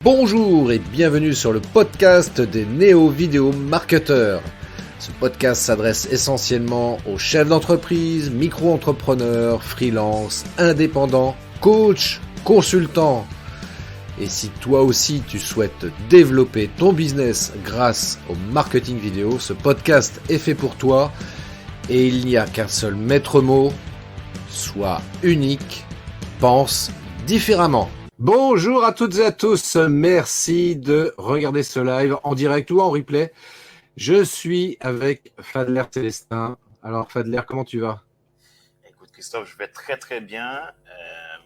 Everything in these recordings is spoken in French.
Bonjour et bienvenue sur le podcast des néo-vidéo marketeurs. Ce podcast s'adresse essentiellement aux chefs d'entreprise, micro-entrepreneurs, freelance, indépendants, coachs, consultants. Et si toi aussi tu souhaites développer ton business grâce au marketing vidéo, ce podcast est fait pour toi et il n'y a qu'un seul maître mot, sois unique, pense différemment. Bonjour à toutes et à tous, merci de regarder ce live en direct ou en replay. Je suis avec Fadler Célestin. Alors Fadler, comment tu vas? Écoute Christophe, je vais très très bien,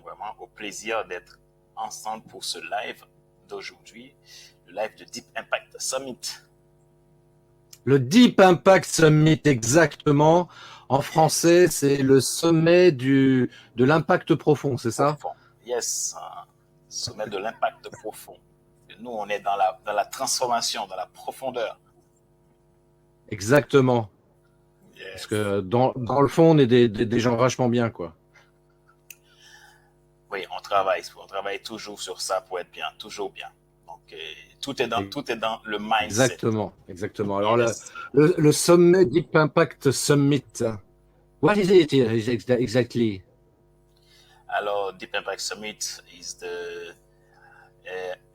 vraiment au plaisir d'être ensemble pour ce live d'aujourd'hui, le live de Deep Impact Summit. Le Deep Impact Summit, exactement. En français, c'est le sommet de l'impact profond, c'est ça? Profond, yes, sommet de l'impact profond. Et nous, on est dans la transformation, dans la profondeur. Exactement. Yes. Parce que dans le fond, on est des gens vachement bien, quoi. Oui, on travaille toujours sur ça pour être bien, toujours bien. Donc, tout est dans le mindset. Exactement. Alors, Yes. le sommet Deep Impact Summit, what is it exactly? Alors, Deep Impact Summit is the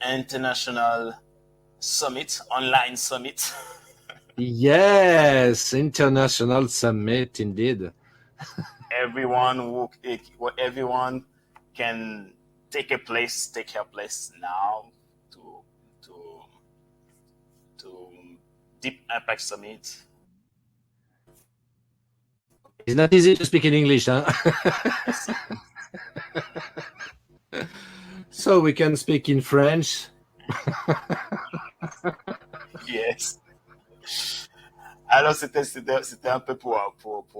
international summit, online summit. Yes, international summit, indeed. Everyone can take her place now to Deep Impact Summit. It's not easy to speak in English, huh? So we can speak in French. Yes. Alors c'était un peu pour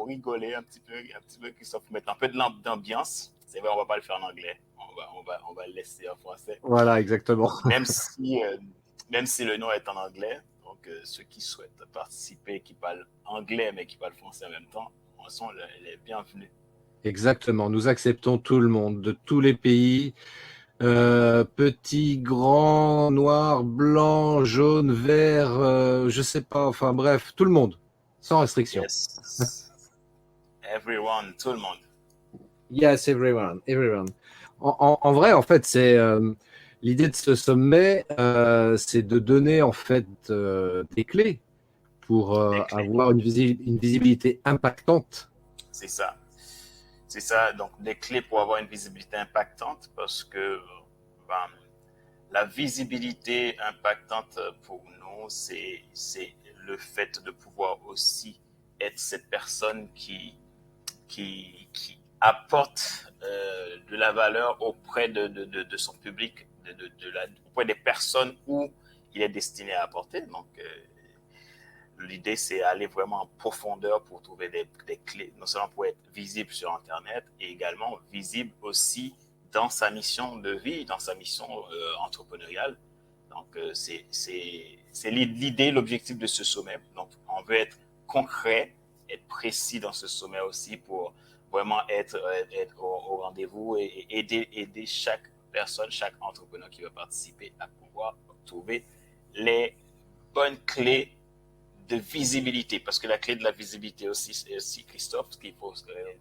rigoler un petit peu Christophe, mettre un peu d'ambiance. C'est vrai, on va pas le faire en anglais. On va le laisser en français. Voilà, exactement. Même si le nom est en anglais, donc ceux qui souhaitent participer, qui parlent anglais mais qui parlent français en même temps, sont les bienvenus. Exactement. Nous acceptons tout le monde, de tous les pays, petits, grands, noirs, blancs, jaunes, verts, je sais pas. Enfin bref, tout le monde, sans restriction. Yes. Everyone, tout le monde. Yes, everyone. En vrai, en fait, c'est l'idée de ce sommet, c'est de donner en fait des clés pour avoir une visibilité impactante. C'est ça. Donc, des clés pour avoir une visibilité impactante parce que la visibilité impactante pour nous, c'est le fait de pouvoir aussi être cette personne qui apporte de la valeur auprès de son public, auprès des personnes où il est destiné à apporter. Donc, l'idée, c'est aller vraiment en profondeur pour trouver des clés, non seulement pour être visible sur Internet, et également visible aussi dans sa mission de vie, dans sa mission entrepreneuriale. Donc, c'est l'idée, l'objectif de ce sommet. Donc, on veut être concret, être précis dans ce sommet aussi pour vraiment être au rendez-vous et aider chaque personne, chaque entrepreneur qui veut participer à pouvoir trouver les bonnes clés de visibilité, parce que la clé de la visibilité aussi, c'est aussi, Christophe, ce qu'il faut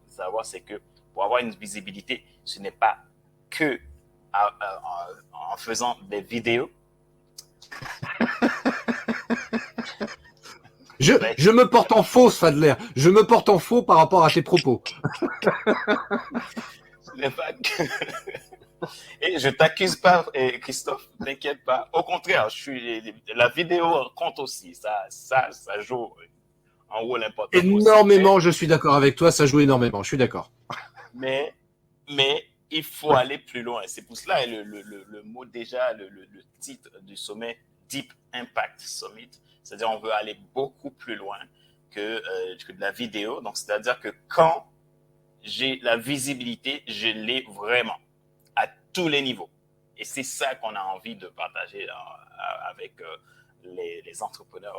savoir, c'est que pour avoir une visibilité, ce n'est pas que en faisant des vidéos. Je me porte en faux, Fadler. Je me porte en faux par rapport à tes propos. Ce n'est pas que... Et je t'accuse pas, Christophe, t'inquiète pas. Au contraire, la vidéo compte aussi. Ça joue un rôle important. Énormément, aussi. Je suis d'accord avec toi, ça joue énormément, je suis d'accord. Mais il faut aller plus loin. C'est pour cela le mot déjà, le titre du sommet, Deep Impact Summit. C'est-à-dire on veut aller beaucoup plus loin que de la vidéo. Donc, c'est-à-dire que quand j'ai la visibilité, je l'ai vraiment à tous les niveaux. Et c'est ça qu'on a envie de partager avec les entrepreneurs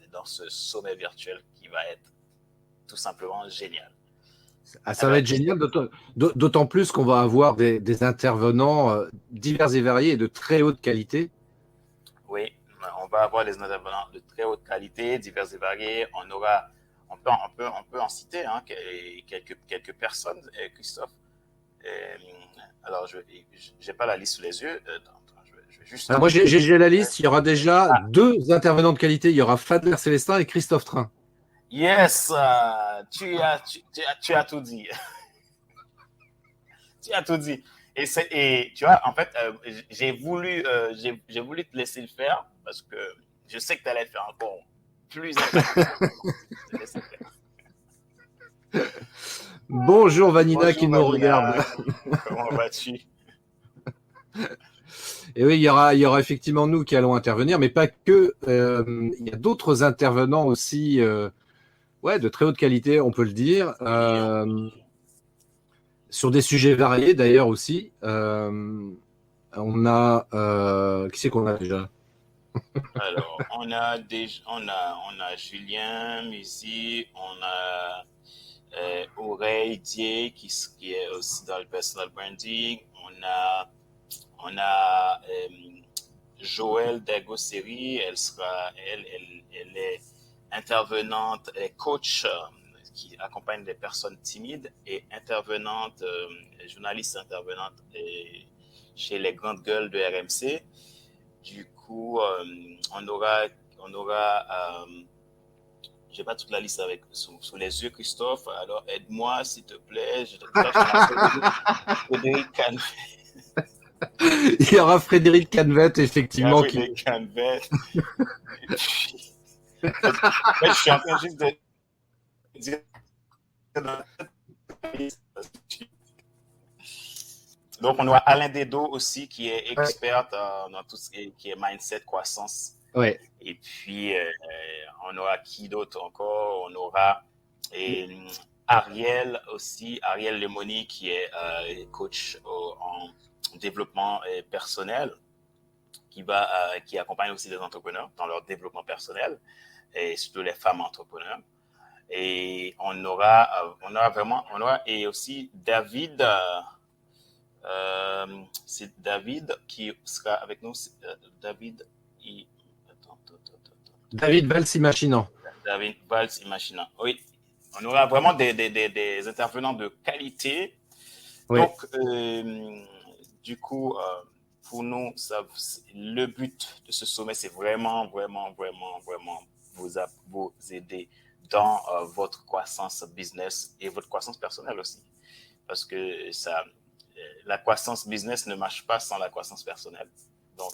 dans ce sommet virtuel qui va être tout simplement génial. Ça va être génial, d'autant plus qu'on va avoir des intervenants divers et variés et de très haute qualité. Oui, on va avoir des intervenants de très haute qualité, divers et variés. On peut en citer hein, quelques personnes, Christophe. Euh, alors, je n'ai pas la liste sous les yeux. Je vais juste. Alors moi, j'ai la liste. Il y aura déjà deux intervenants de qualité. Il y aura Fadler Célestin et Christophe Train. Yes, tu as tout dit. Tu as tout dit. Et tu vois, en fait, j'ai voulu te laisser le faire parce que je sais que tu allais faire encore plus intéressant. Bonjour Vanina. Bonjour qui nous Vanina, regarde. comment vas-tu? Et oui, il y aura effectivement nous qui allons intervenir, mais pas que. Il y a d'autres intervenants aussi, ouais, de très haute qualité, on peut le dire, sur des sujets variés d'ailleurs aussi. On a, qui c'est qu'on a déjà? Alors, on a Julien Musi, on a Aureille Dier qui est aussi dans le personal branding. On a Joël Dagosseri, elle est intervenante, elle est coach qui accompagne des personnes timides et intervenante, journaliste intervenante chez les grandes gueules de RMC. Du coup, on aura j'ai pas toute la liste sous les yeux, Christophe. Alors, aide-moi, s'il te plaît. Frédéric Canvet. Il y aura Frédéric Canvet, effectivement. Frédéric Canvet. Je suis en train juste de dire. Donc, on aura Alain Dedo aussi, qui est expert dans tout ce qui est mindset, croissance. Ouais. Et puis, on aura qui d'autre encore? On aura Ariel aussi, Ariel Lemoni, qui est coach en développement personnel, qui accompagne aussi des entrepreneurs dans leur développement personnel, et surtout les femmes entrepreneurs. Et on aura et aussi David, c'est David qui sera avec nous. David Valls-Imaginant. David Valls-Imaginant. Oui, on aura vraiment des intervenants de qualité. Oui. Donc, du coup, pour nous, le but de ce sommet, c'est vraiment vous aider dans votre croissance business et votre croissance personnelle aussi. Parce que la croissance business ne marche pas sans la croissance personnelle. Donc,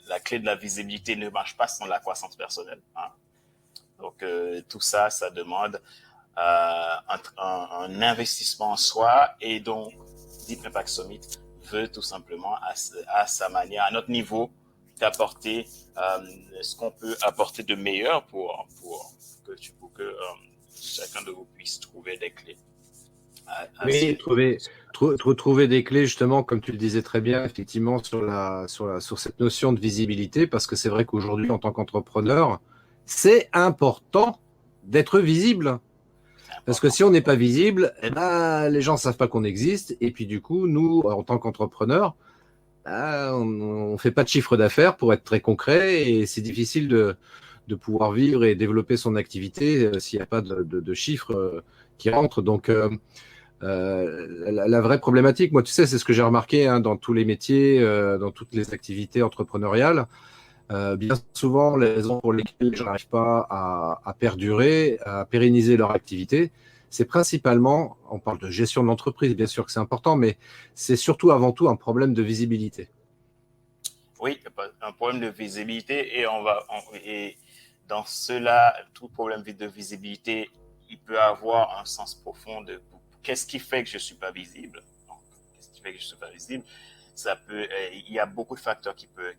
la clé de la visibilité ne marche pas sans la croissance personnelle. Hein. Donc, tout ça, ça demande un investissement en soi. Et donc, Deep Impact Summit veut tout simplement, à sa manière, à notre niveau, d'apporter ce qu'on peut apporter de meilleur pour que chacun de vous puisse trouver des clés. Oui, trouver des clés, justement, comme tu le disais très bien, effectivement, sur cette notion de visibilité, parce que c'est vrai qu'aujourd'hui, en tant qu'entrepreneur, c'est important d'être visible. Parce que si on n'est pas visible, eh ben, les gens ne savent pas qu'on existe. Et puis, du coup, nous, en tant qu'entrepreneurs, on ne fait pas de chiffre d'affaires, pour être très concret, et c'est difficile de pouvoir vivre et développer son activité s'il n'y a pas de chiffres qui rentrent. Donc, la vraie problématique, moi, tu sais, c'est ce que j'ai remarqué dans tous les métiers, dans toutes les activités entrepreneuriales. Bien souvent, les raisons pour lesquelles les gens n'arrivent pas à perdurer, à pérenniser leur activité, c'est principalement, on parle de gestion de l'entreprise, bien sûr que c'est important, mais c'est surtout avant tout un problème de visibilité. Oui, un problème de visibilité, et dans cela, tout problème de visibilité, il peut avoir un sens profond de qu'est-ce qui fait que je ne suis pas visible. Donc, qu'est-ce qui fait que je ne suis pas visible? Il y a beaucoup de facteurs qui peuvent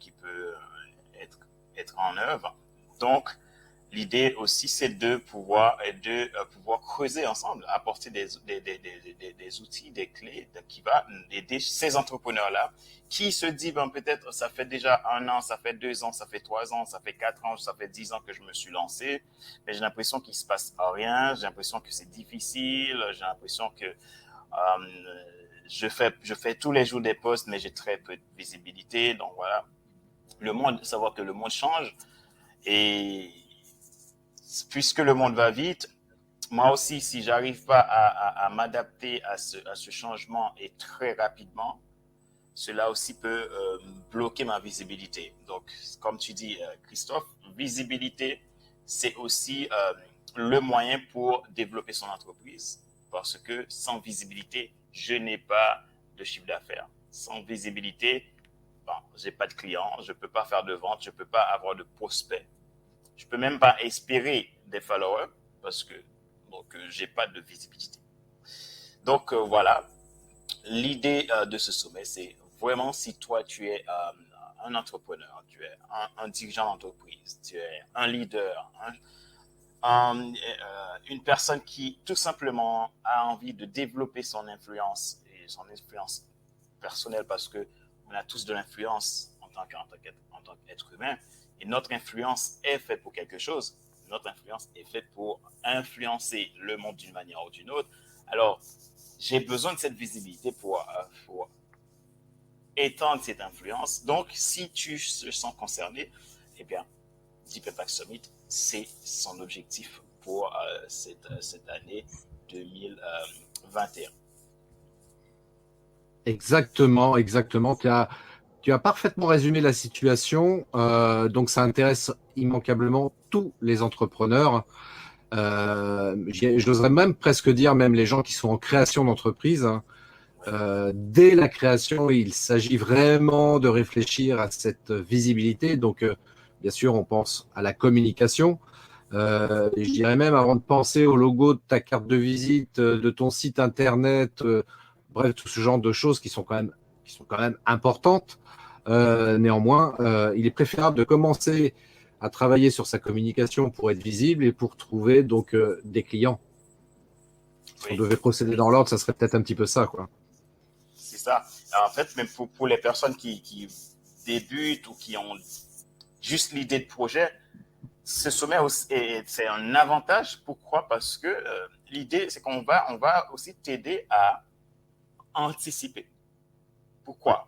être en œuvre. Donc, L'idée aussi, c'est de pouvoir creuser ensemble, apporter des outils, des clés qui va aider ces entrepreneurs-là qui se disent, ben, peut-être ça fait déjà 1 an, ça fait 2 ans, ça fait 3 ans, ça fait 4 ans, ça fait 10 ans que je me suis lancé, mais j'ai l'impression qu'il se passe rien, j'ai l'impression que c'est difficile, j'ai l'impression que je fais tous les jours des posts, mais j'ai très peu de visibilité. Donc voilà, savoir que le monde change et puisque le monde va vite, moi aussi, si j'arrive pas à m'adapter à ce changement et très rapidement, cela aussi peut bloquer ma visibilité. Donc, comme tu dis, Christophe, visibilité, c'est aussi le moyen pour développer son entreprise. Parce que sans visibilité, je n'ai pas de chiffre d'affaires. Sans visibilité, bon, j'ai pas de clients, je peux pas faire de vente, je peux pas avoir de prospects. Je peux même pas espérer des followers parce que j'ai pas de visibilité. Donc voilà, l'idée de ce sommet, c'est vraiment si toi tu es un entrepreneur, tu es un dirigeant d'entreprise, tu es un leader, une personne qui tout simplement a envie de développer son influence et son influence personnelle parce que on a tous de l'influence en tant qu'être humain et notre influence est faite pour quelque chose. Notre influence est faite pour influencer le monde d'une manière ou d'une autre. Alors, j'ai besoin de cette visibilité pour étendre cette influence. Donc, si tu te sens concerné, eh bien, Deep Impact Summit, c'est son objectif pour cette année 2021. Exactement, exactement. Tu as parfaitement résumé la situation. Donc, ça intéresse immanquablement tous les entrepreneurs. J'oserais même presque dire, même les gens qui sont en création d'entreprise. Dès la création, il s'agit vraiment de réfléchir à cette visibilité. Donc, bien sûr, on pense à la communication. Et je dirais même avant de penser au logo de ta carte de visite, de ton site internet, bref, tout ce genre de choses qui sont quand même importantes. Néanmoins, il est préférable de commencer à travailler sur sa communication pour être visible et pour trouver donc des clients. Si on Oui, devait procéder dans l'ordre, ça serait peut-être un petit peu ça, quoi. c'est ça. Alors, en fait, même pour les personnes qui débutent ou qui ont juste l'idée de projet, ce sommet c'est un avantage. Pourquoi? Parce que l'idée, c'est on va aussi t'aider à anticiper. Pourquoi?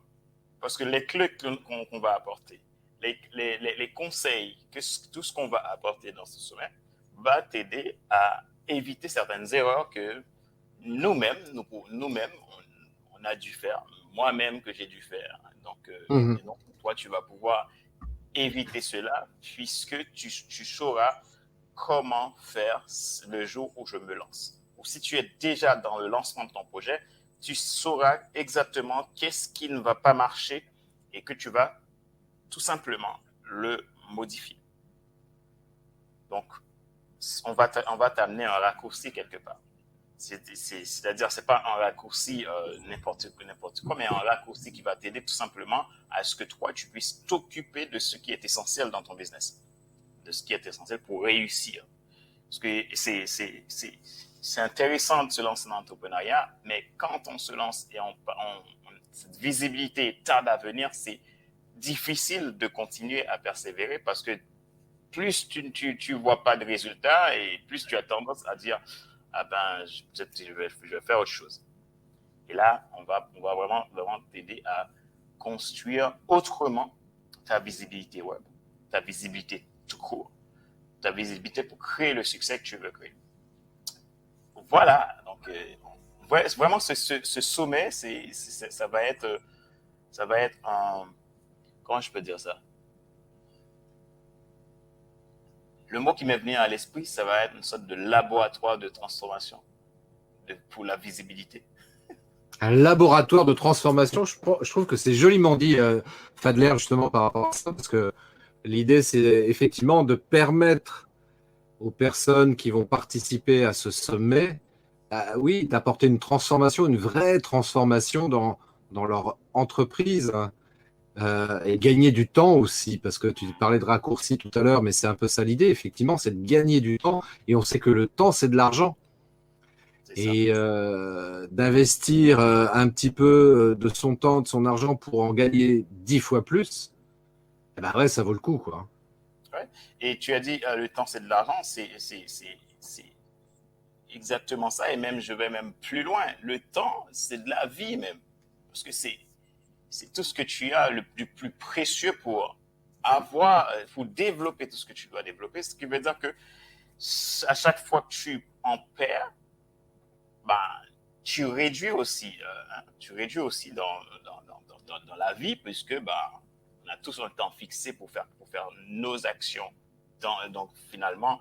Parce que les clés qu'on va apporter, les conseils, tout ce qu'on va apporter dans ce sommet va t'aider à éviter certaines erreurs que nous-mêmes, on a dû faire, moi-même que j'ai dû faire. Donc, Mmh. et donc, toi, tu vas pouvoir éviter cela puisque tu sauras comment faire le jour où je me lance. Ou si tu es déjà dans le lancement de ton projet, tu sauras exactement qu'est-ce qui ne va pas marcher et que tu vas tout simplement le modifier. Donc, on va t'amener un raccourci quelque part. C'est-à-dire, c'est pas un raccourci n'importe quoi, mais un raccourci qui va t'aider tout simplement à ce que toi, tu puisses t'occuper de ce qui est essentiel dans ton business, de ce qui est essentiel pour réussir. Parce que c'est intéressant de se lancer dans l'entrepreneuriat, mais quand on se lance et cette visibilité tarde à venir, c'est difficile de continuer à persévérer parce que plus tu vois pas de résultats et plus tu as tendance à dire ah ben je vais faire autre chose. Et là, on va vraiment t'aider à construire autrement ta visibilité web, ta visibilité tout court, ta visibilité pour créer le succès que tu veux créer. Voilà, donc vraiment ce sommet, ça va être un, comment je peux dire ça? Le mot qui m'est venu à l'esprit, ça va être une sorte de laboratoire de transformation pour la visibilité. Un laboratoire de transformation, je trouve que c'est joliment dit, Fadler, justement, par rapport à ça, parce que l'idée, c'est effectivement de permettre aux personnes qui vont participer à ce sommet, oui, d'apporter une transformation, une vraie transformation dans leur entreprise. et gagner du temps aussi, parce que tu parlais de raccourci tout à l'heure, mais c'est un peu ça l'idée, effectivement, c'est de gagner du temps, et on sait que le temps, c'est de l'argent. C'est ça. Et d'investir un petit peu de son temps, de son argent pour en gagner 10 fois plus, eh ben ouais, ça vaut le coup, quoi. Ouais. Et tu as dit, le temps, c'est de l'argent. C'est exactement ça. Et même, je vais même plus loin. Le temps, c'est de la vie même. Parce que c'est tout ce que tu as du plus précieux pour avoir, pour développer tout ce que tu dois développer. Ce qui veut dire que à chaque fois que tu en perds, bah, tu réduis aussi dans la vie, puisque bah, on a tous un temps fixé pour faire nos actions. Donc finalement,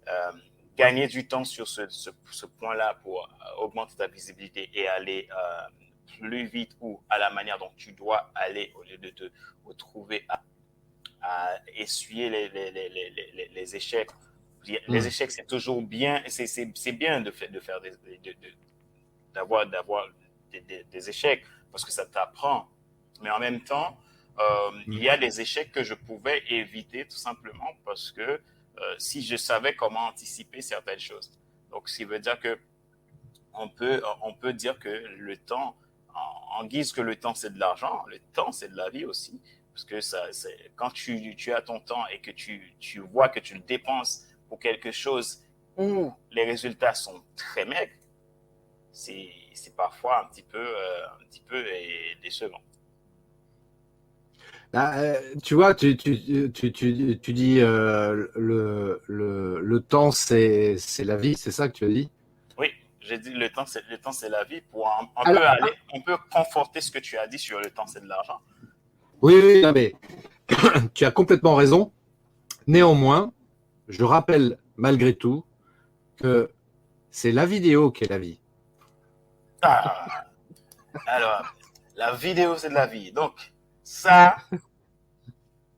euh, gagner du temps sur ce point-là pour augmenter ta visibilité et aller plus vite ou à la manière dont tu dois aller au lieu de te retrouver à essuyer les échecs. Les échecs, c'est toujours bien, c'est bien de faire d'avoir des échecs parce que ça t'apprend. Mais en même temps, il y a des échecs que je pouvais éviter tout simplement parce que si je savais comment anticiper certaines choses. Donc, ce qui veut dire que on peut dire que le temps, en guise que le temps c'est de l'argent, le temps c'est de la vie aussi. Parce que quand tu as ton temps et que tu vois que tu le dépenses pour quelque chose où les résultats sont très maigres, c'est parfois un petit peu décevant. Bah, tu vois, tu dis le temps, c'est la vie, c'est ça que tu as dit? Oui, j'ai dit le temps c'est la vie pour Alors, on peut conforter ce que tu as dit sur le temps c'est de l'argent. oui, oui, non, mais tu as complètement raison. Néanmoins, je rappelle malgré tout que c'est la vidéo qui est la vie. Ah, alors, la vidéo c'est de la vie. Donc, ça,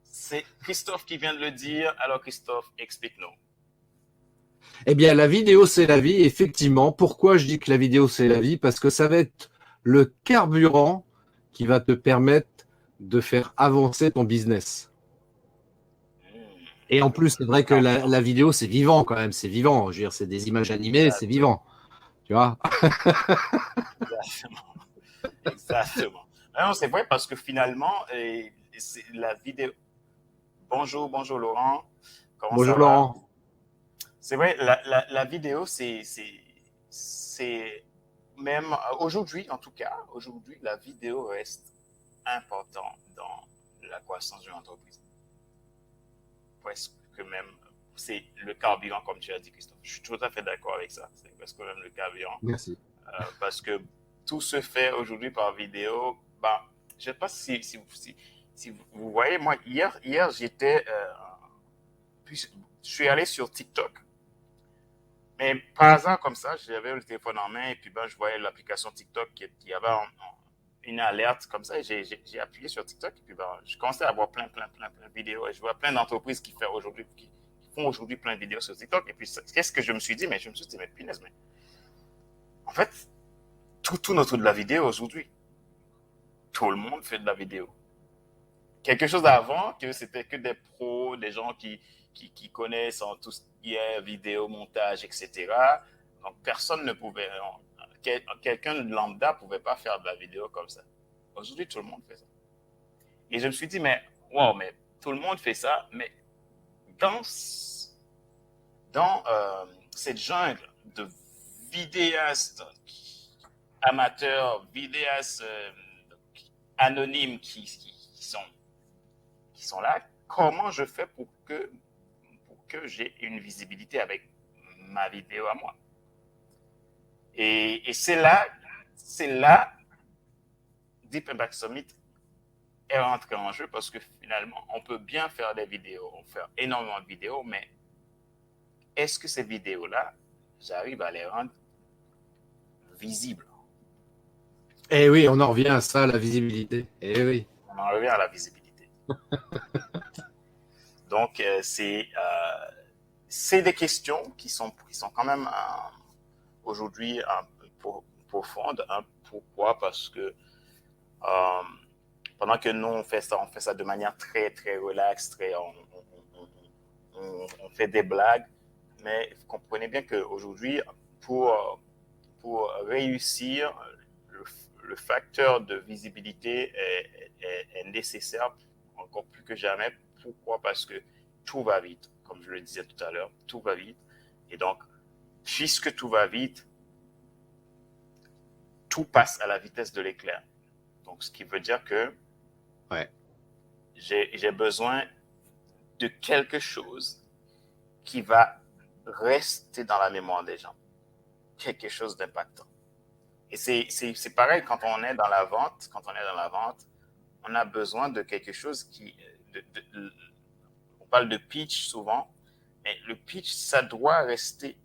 c'est Christophe qui vient de le dire. Alors, Christophe, explique-nous. Eh bien, la vidéo, c'est la vie, effectivement. Pourquoi je dis que la vidéo, c'est la vie? Parce que ça va être le carburant qui va te permettre de faire avancer ton business. Et en plus, c'est vrai que Carburant. la vidéo, c'est vivant quand même, c'est vivant. Je veux dire, c'est des images animées, c'est Exactement. vivant. Tu vois? Exactement. Exactement. Non, c'est vrai parce que finalement, c'est la vidéo. Bonjour, bonjour Laurent. Comment ça Bonjour va? Laurent. C'est vrai, la vidéo, c'est même aujourd'hui, en tout cas, aujourd'hui, la vidéo reste importante dans la croissance d'une entreprise. Presque même, c'est le carburant, comme tu as dit, Christophe. Je suis tout à fait d'accord avec ça. C'est presque même le carburant. Merci. Parce que tout se fait aujourd'hui par vidéo. Bah, je ne sais pas si vous voyez, moi, hier j'étais, je suis allé sur TikTok. Mais par hasard, comme ça, j'avais le téléphone en main et puis ben, je voyais l'application TikTok qui avait une alerte comme ça. Et j'ai appuyé sur TikTok et puis ben, je commençais à voir plein de vidéos. Et je vois plein d'entreprises qui font aujourd'hui plein de vidéos sur TikTok. Et puis, qu'est-ce que je me suis dit? Mais je me suis dit, mais punaise, mais en fait, tout tourne autour de la vidéo aujourd'hui. Tout le monde fait de la vidéo. Quelque chose d'avant, que c'était que des pros, des gens qui connaissent en tout ce qui est vidéo, montage, etc. Donc, personne ne pouvait, quelqu'un de lambda ne pouvait pas faire de la vidéo comme ça. Aujourd'hui, tout le monde fait ça. Et je me suis dit, mais, wow, mais tout le monde fait ça, mais dans, cette jungle de vidéastes amateurs, vidéastes anonymes qui sont là, comment je fais pour que j'ai une visibilité avec ma vidéo à moi. Et c'est là, Deep Impact Summit est rentré en jeu parce que finalement, on peut bien faire des vidéos, on fait énormément de vidéos, mais est-ce que ces vidéos-là, j'arrive à les rendre visibles? Eh oui, on en revient à ça, la visibilité. Eh oui. On en revient à la visibilité. Donc, c'est des questions qui sont quand même aujourd'hui un peu profondes. Hein. Pourquoi? Parce que Pendant que nous, on fait ça de manière très, très relaxe, on fait des blagues. Mais vous comprenez bien qu'aujourd'hui, pour, pour réussir, le, le facteur de visibilité est nécessaire encore plus que jamais. Pourquoi? Parce que tout va vite, comme je le disais tout à l'heure, tout va vite. Et donc, puisque tout va vite, tout passe à la vitesse de l'éclair. Donc, ce qui veut dire que j'ai besoin de quelque chose qui va rester dans la mémoire des gens. Quelque chose d'impactant. Et c'est pareil quand on est dans la vente. Quand on est dans la vente, on a besoin de quelque chose qui... on parle de pitch souvent, mais le pitch, ça doit rester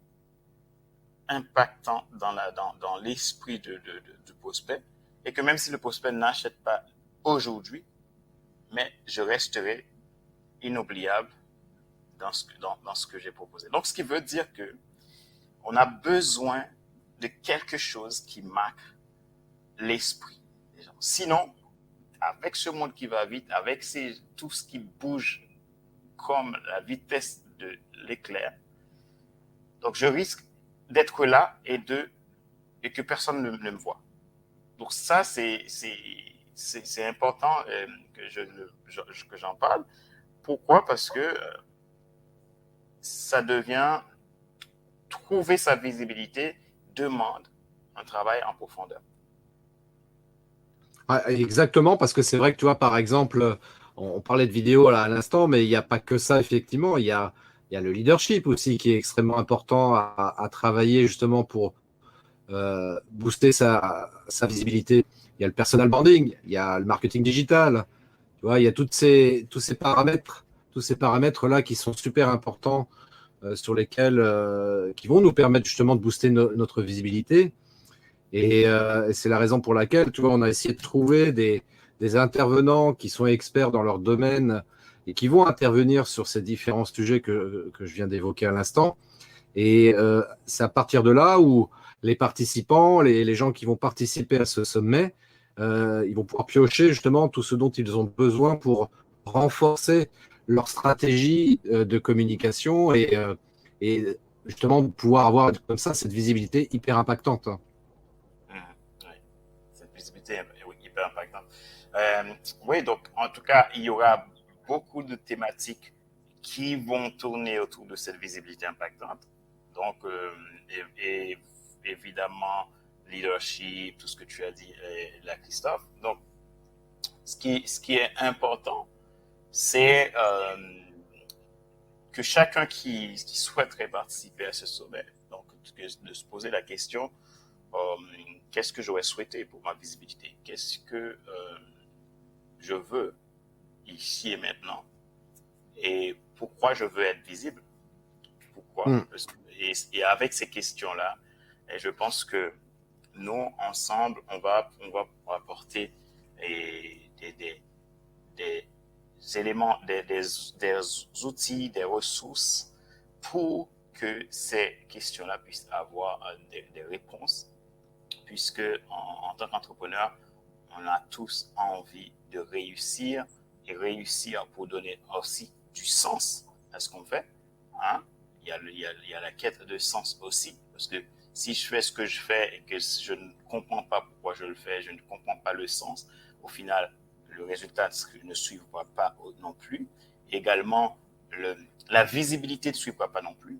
impactant dans l'esprit du prospect. Et que même si le prospect n'achète pas aujourd'hui, mais je resterai inoubliable dans ce que j'ai proposé. Donc, ce qui veut dire que on a besoin de quelque chose qui marque l'esprit des gens. Sinon, avec ce monde qui va vite, avec tout ce qui bouge comme la vitesse de l'éclair, donc je risque d'être là et que personne ne me voit. Donc ça, c'est important que j'en parle. Pourquoi? Parce que ça devient... Trouver sa visibilité demande un travail en profondeur. Exactement, parce que c'est vrai que tu vois, par exemple, on parlait de vidéo là, à l'instant, mais il n'y a pas que ça, effectivement. Il y a le leadership aussi qui est extrêmement important à travailler justement pour booster sa visibilité. Il y a le personal branding, il y a le marketing digital. Tu vois, il y a tous ces paramètres-là qui sont super importants sur lesquels qui vont nous permettre justement de booster notre visibilité. Et c'est la raison pour laquelle, tu vois, on a essayé de trouver des intervenants qui sont experts dans leur domaine et qui vont intervenir sur ces différents sujets que je viens d'évoquer à l'instant. Et c'est à partir de là où les participants, les gens qui vont participer à ce sommet, ils vont pouvoir piocher justement tout ce dont ils ont besoin pour renforcer leur stratégie de communication et justement pouvoir avoir comme ça cette visibilité hyper impactante. Oui, cette visibilité est hyper impactante. Oui, donc en tout cas, il y aura beaucoup de thématiques qui vont tourner autour de cette visibilité impactante. Donc, et évidemment, leadership, tout ce que tu as dit là, Christophe. Donc, ce qui est important, c'est que chacun qui souhaiterait participer à ce sommet, donc de se poser la question, qu'est-ce que j'aurais souhaité pour ma visibilité? Qu'est-ce que je veux ici et maintenant? Et pourquoi je veux être visible? Pourquoi? Et avec ces questions-là, je pense que nous, ensemble, on va apporter des éléments, des outils, des ressources pour que ces questions-là puissent avoir des réponses, puisque en tant qu'entrepreneur, on a tous envie de réussir et réussir pour donner aussi du sens à ce qu'on fait. Hein? Il y a la quête de sens aussi, parce que si je fais ce que je fais et que je ne comprends pas pourquoi je le fais, je ne comprends pas le sens, au final, le résultat ne suivra pas non plus. Également, la visibilité ne suivra pas non plus,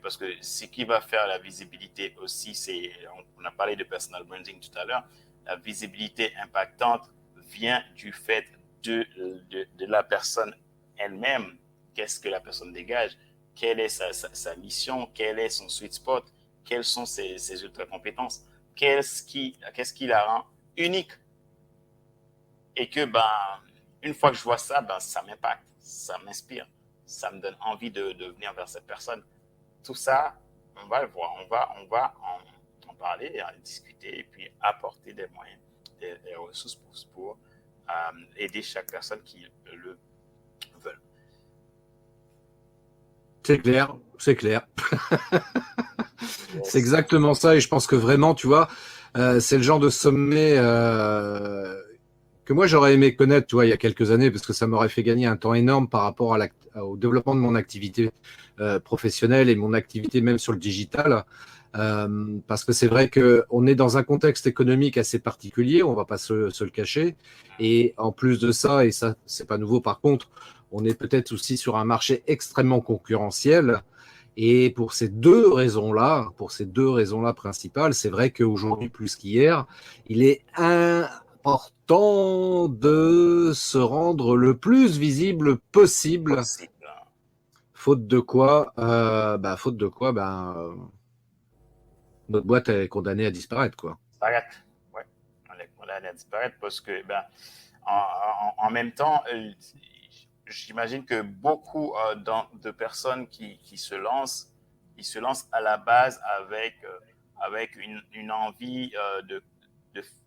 parce que ce qui va faire la visibilité aussi, on a parlé de personal branding tout à l'heure, la visibilité impactante vient du fait de la personne elle-même. Qu'est-ce que la personne dégage? Quelle est sa mission? Quel est son sweet spot? Quelles sont ses ultra compétences? Qu'est-ce qui la rend unique? Et que, une fois que je vois ça, ça m'impacte, ça m'inspire, ça me donne envie de venir vers cette personne. Tout ça, on va le voir, on va en parler, en discuter et puis apporter des moyens, des ressources pour aider chaque personne qui le veut. C'est clair, c'est clair. C'est exactement ça et je pense que vraiment, tu vois, c'est le genre de sommet que moi j'aurais aimé connaître, tu vois, il y a quelques années, parce que ça m'aurait fait gagner un temps énorme par rapport au développement de mon activité professionnelle et mon activité même sur le digital. Parce que c'est vrai qu'on est dans un contexte économique assez particulier, on va pas se le cacher. Et en plus de ça, et ça, c'est pas nouveau par contre, on est peut-être aussi sur un marché extrêmement concurrentiel. Et pour ces deux raisons-là principales, c'est vrai qu'aujourd'hui, plus qu'hier, il est important de se rendre le plus visible possible, Possible. notre boîte est condamnée à disparaître, quoi. Disparaître. Ouais. On est condamné à disparaître parce que, en même temps, j'imagine que beaucoup de personnes qui se lancent, ils se lancent à la base avec une envie de,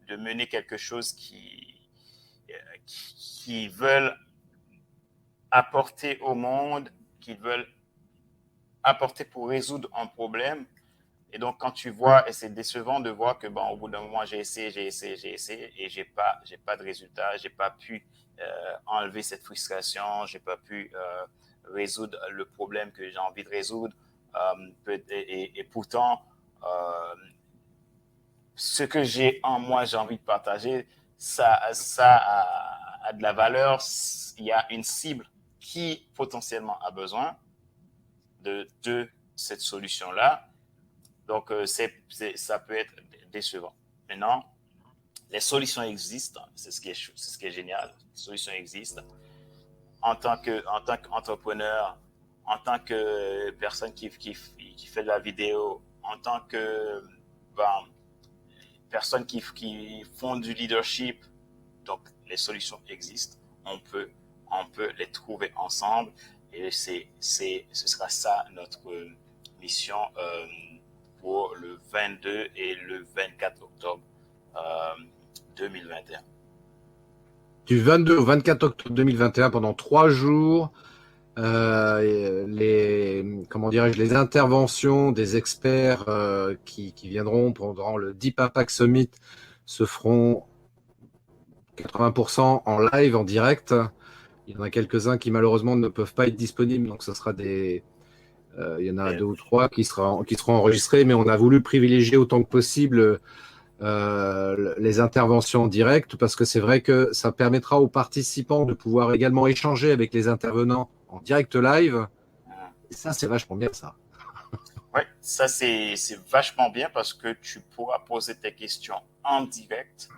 de mener quelque chose qui veulent apporter au monde, qu'ils veulent apporter pour résoudre un problème. Et donc, quand tu vois, et c'est décevant de voir que, bon, au bout d'un moment, j'ai essayé, et j'ai pas de résultat, j'ai pas pu enlever cette frustration, j'ai pas pu résoudre le problème que j'ai envie de résoudre. Et pourtant, ce que j'ai en moi, j'ai envie de partager, ça a de la valeur. Il y a une cible qui potentiellement a besoin de cette solution-là. Donc, ça peut être décevant. Maintenant, les solutions existent. C'est ce qui est génial. Les solutions existent. En tant qu'entrepreneur, en tant que personne qui fait de la vidéo, en tant que ben, personne qui font du leadership, donc les solutions existent. On peut les trouver ensemble et ce sera ça notre mission pour le 22 et le 24 octobre 2021. Du 22 au 24 octobre 2021, pendant 3 jours, comment dirais-je, les interventions des experts qui viendront pendant le Deep Impact Summit se feront 80% en live, en direct. Il y en a quelques-uns qui malheureusement ne peuvent pas être disponibles, donc ce sera il y en a 2 ou 3 qui seront enregistrés, mais on a voulu privilégier autant que possible les interventions en direct, parce que c'est vrai que ça permettra aux participants de pouvoir également échanger avec les intervenants en direct live. Et ça, c'est vachement bien, ça. Oui, ça c'est vachement bien parce que tu pourras poser tes questions en direct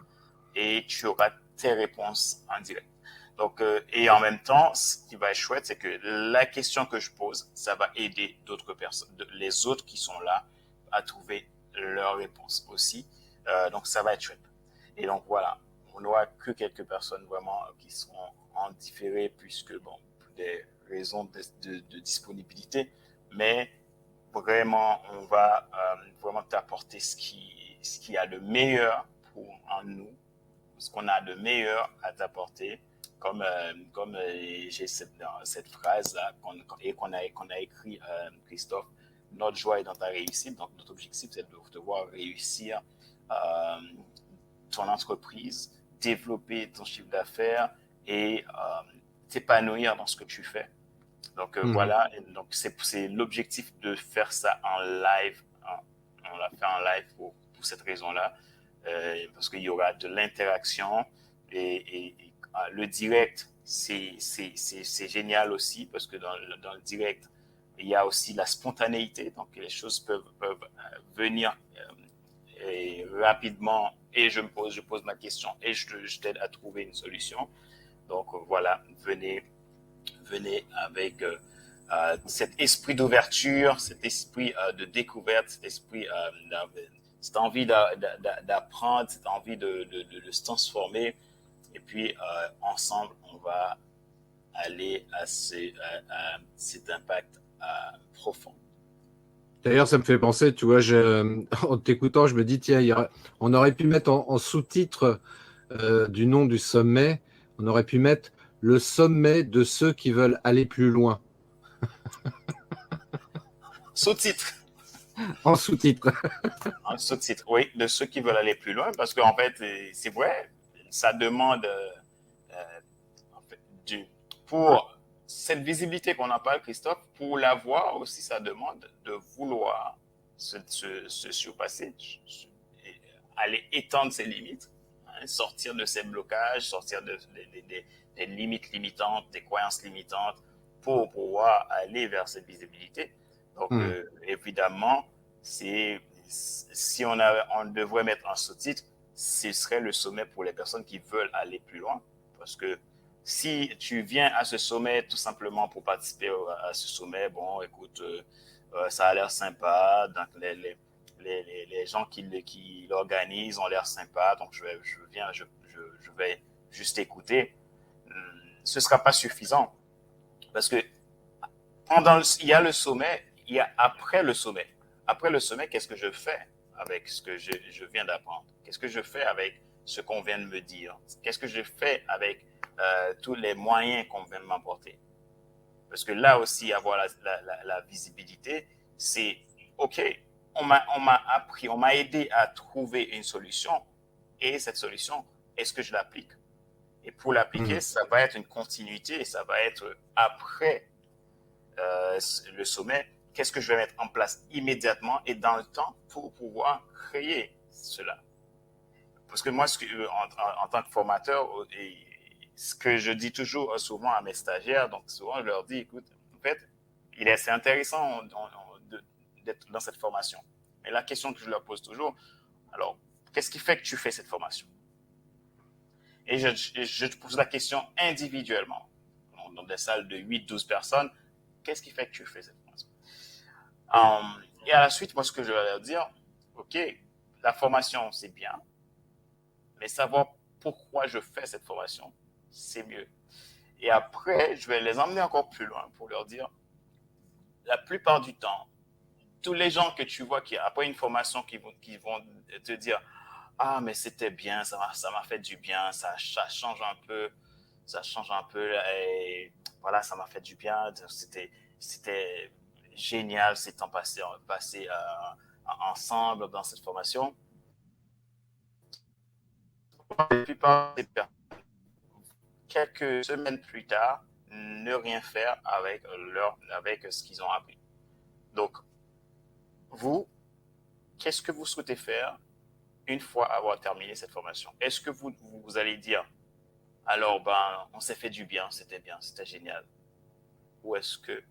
et tu auras tes réponses en direct. Donc, et en même temps, ce qui va être chouette, c'est que la question que je pose, ça va aider d'autres personnes, les autres qui sont là, à trouver leurs réponses aussi. Donc, ça va être chouette. Et donc, voilà, on n'aura que quelques personnes vraiment qui seront en différé puisque, bon, pour des raisons de disponibilité, mais vraiment, on va vraiment t'apporter ce qui a de meilleur en nous, ce qu'on a de meilleur à t'apporter. Comme j'ai cette phrase-là qu'on a écrit, Christophe, notre joie est dans ta réussite. Donc, notre objectif, c'est de te voir réussir ton entreprise, développer ton chiffre d'affaires et t'épanouir dans ce que tu fais. Donc, voilà, et donc c'est l'objectif de faire ça en live. Hein. On l'a fait en live pour cette raison-là, parce qu'il y aura de l'interaction et le direct, c'est génial aussi parce que dans le direct, il y a aussi la spontanéité, donc les choses peuvent venir rapidement et je pose ma question et je t'aide à trouver une solution. Donc voilà, venez avec cet esprit d'ouverture, cet esprit de découverte, cette envie d'apprendre, cette envie de se transformer. Et puis, ensemble, on va aller à cet impact profond. D'ailleurs, ça me fait penser, tu vois, en t'écoutant, je me dis, tiens, on aurait pu mettre en sous-titre du nom du sommet, on aurait pu mettre le sommet de ceux qui veulent aller plus loin. Sous-titre. En sous-titre. En sous-titre, oui, de ceux qui veulent aller plus loin, parce qu'en fait, c'est vrai, ça demande, en fait, pour cette visibilité qu'on en parle, Christophe, pour l'avoir aussi, ça demande de vouloir se surpasser, aller étendre ses limites, hein, sortir de ses blocages, sortir des limites limitantes, des croyances limitantes, pour pouvoir aller vers cette visibilité. Donc, évidemment, si on devrait mettre un sous-titre, ce serait le sommet pour les personnes qui veulent aller plus loin. Parce que si tu viens à ce sommet tout simplement pour participer à ce sommet, bon, écoute, ça a l'air sympa, donc les gens qui l'organisent ont l'air sympa, donc je vais juste écouter. Ce ne sera pas suffisant. Parce que il y a le sommet, il y a après le sommet. Après le sommet, qu'est-ce que je fais avec ce que je viens d'apprendre? Qu'est-ce que je fais avec ce qu'on vient de me dire? Qu'est-ce que je fais avec tous les moyens qu'on vient de m'apporter? Parce que là aussi, avoir la visibilité, c'est OK, on m'a appris, on m'a aidé à trouver une solution, et cette solution, est-ce que je l'applique? Et pour l'appliquer, ça va être une continuité, et ça va être après le sommet, qu'est-ce que je vais mettre en place immédiatement et dans le temps pour pouvoir créer cela. Parce que moi, en tant que formateur, et ce que je dis toujours souvent à mes stagiaires, donc souvent je leur dis, écoute, en fait, c'est intéressant d'être dans cette formation. Mais la question que je leur pose toujours, alors, qu'est-ce qui fait que tu fais cette formation? Et je te pose la question individuellement, dans des salles de 8-12 personnes, qu'est-ce qui fait que tu fais cette formation? Et à la suite, moi, ce que je vais leur dire, OK, la formation, c'est bien, mais savoir pourquoi je fais cette formation, c'est mieux. Et après, je vais les emmener encore plus loin pour leur dire, la plupart du temps, tous les gens que tu vois qui, après une formation, qui vont te dire, ah, mais c'était bien, ça m'a fait du bien, ça change un peu, et voilà, ça m'a fait du bien, c'était génial ces temps passés ensemble dans cette formation. La plupart des personnes, quelques semaines plus tard, ne rien faire avec ce qu'ils ont appris. Donc, vous, qu'est-ce que vous souhaitez faire une fois avoir terminé cette formation? Est-ce que vous allez dire, alors, on s'est fait du bien, c'était génial? Ou est-ce que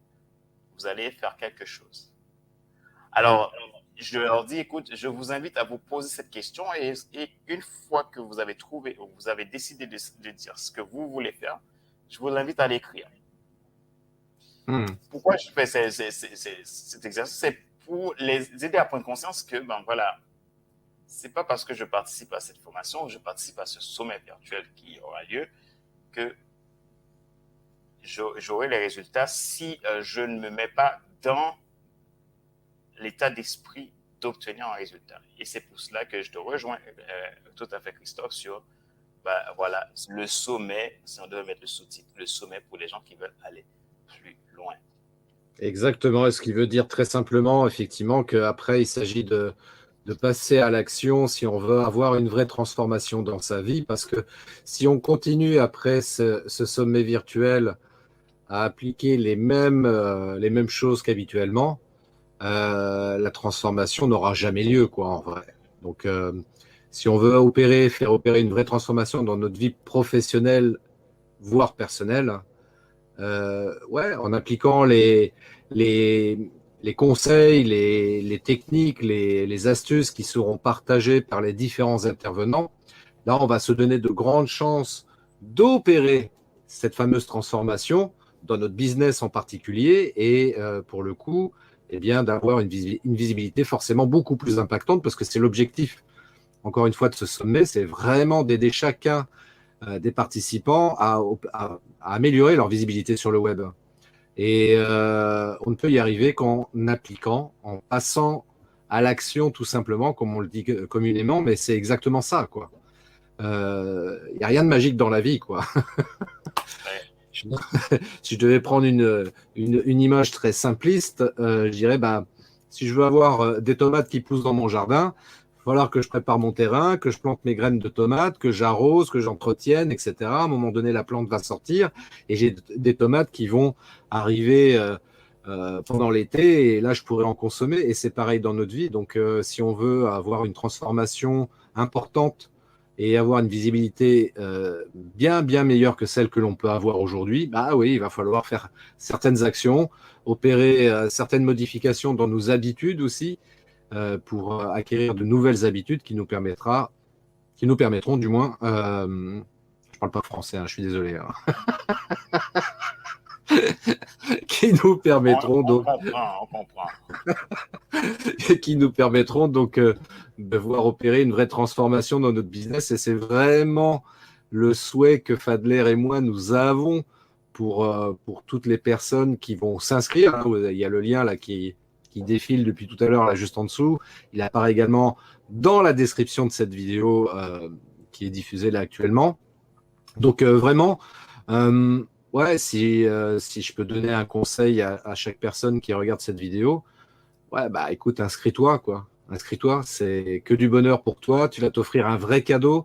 vous allez faire quelque chose? Alors, je leur dis, écoute, je vous invite à vous poser cette question, et une fois que vous avez trouvé, ou vous avez décidé de dire ce que vous voulez faire, je vous invite à l'écrire. Pourquoi je fais cet exercice? C'est pour les aider à prendre conscience que, voilà, c'est pas parce que je participe à cette formation, je participe à ce sommet virtuel qui aura lieu, que j'aurai les résultats si je ne me mets pas dans l'état d'esprit d'obtenir un résultat. Et c'est pour cela que je te rejoins tout à fait, Christophe, sur voilà, le sommet, si on devait mettre le sous-titre, le sommet pour les gens qui veulent aller plus loin. Exactement, et ce qui veut dire très simplement, effectivement, qu'après, il s'agit de passer à l'action si on veut avoir une vraie transformation dans sa vie, parce que si on continue après ce sommet virtuel à appliquer les mêmes choses qu'habituellement, la transformation n'aura jamais lieu, quoi, en vrai. Donc, si on veut faire opérer une vraie transformation dans notre vie professionnelle, voire personnelle, en appliquant les conseils, les techniques, les astuces qui seront partagées par les différents intervenants, là, on va se donner de grandes chances d'opérer cette fameuse transformation dans notre business en particulier, et pour le coup, d'avoir une visibilité forcément beaucoup plus impactante, parce que c'est l'objectif, encore une fois, de ce sommet, c'est vraiment d'aider chacun des participants à améliorer leur visibilité sur le web. Et on ne peut y arriver qu'en appliquant, en passant à l'action, tout simplement, comme on le dit communément, mais c'est exactement ça, quoi. Il n'y a rien de magique dans la vie, quoi. Si je devais prendre une image très simpliste, je dirais, si je veux avoir des tomates qui poussent dans mon jardin, falloir que je prépare mon terrain, que je plante mes graines de tomates, que j'arrose, que j'entretienne, etc. À un moment donné, la plante va sortir et j'ai des tomates qui vont arriver pendant l'été et là, je pourrais en consommer. Et c'est pareil dans notre vie. Donc, si on veut avoir une transformation importante et avoir une visibilité bien, bien meilleure que celle que l'on peut avoir aujourd'hui, bah oui, il va falloir faire certaines actions, opérer certaines modifications dans nos habitudes aussi pour acquérir de nouvelles habitudes qui nous permettront du moins, je parle pas français, hein, je suis désolé, hein, qui nous permettront On donc, comprend, on comprend. qui nous permettront donc de voir opérer une vraie transformation dans notre business. Et c'est vraiment le souhait que Fadler et moi nous avons pour toutes les personnes qui vont s'inscrire. Hein. Il y a le lien là qui défile depuis tout à l'heure là juste en dessous. Il apparaît également dans la description de cette vidéo qui est diffusée là actuellement. Donc vraiment, ouais, si je peux donner un conseil à chaque personne qui regarde cette vidéo, ouais, bah écoute, inscris-toi, quoi. Inscris-toi, c'est que du bonheur pour toi. Tu vas t'offrir un vrai cadeau.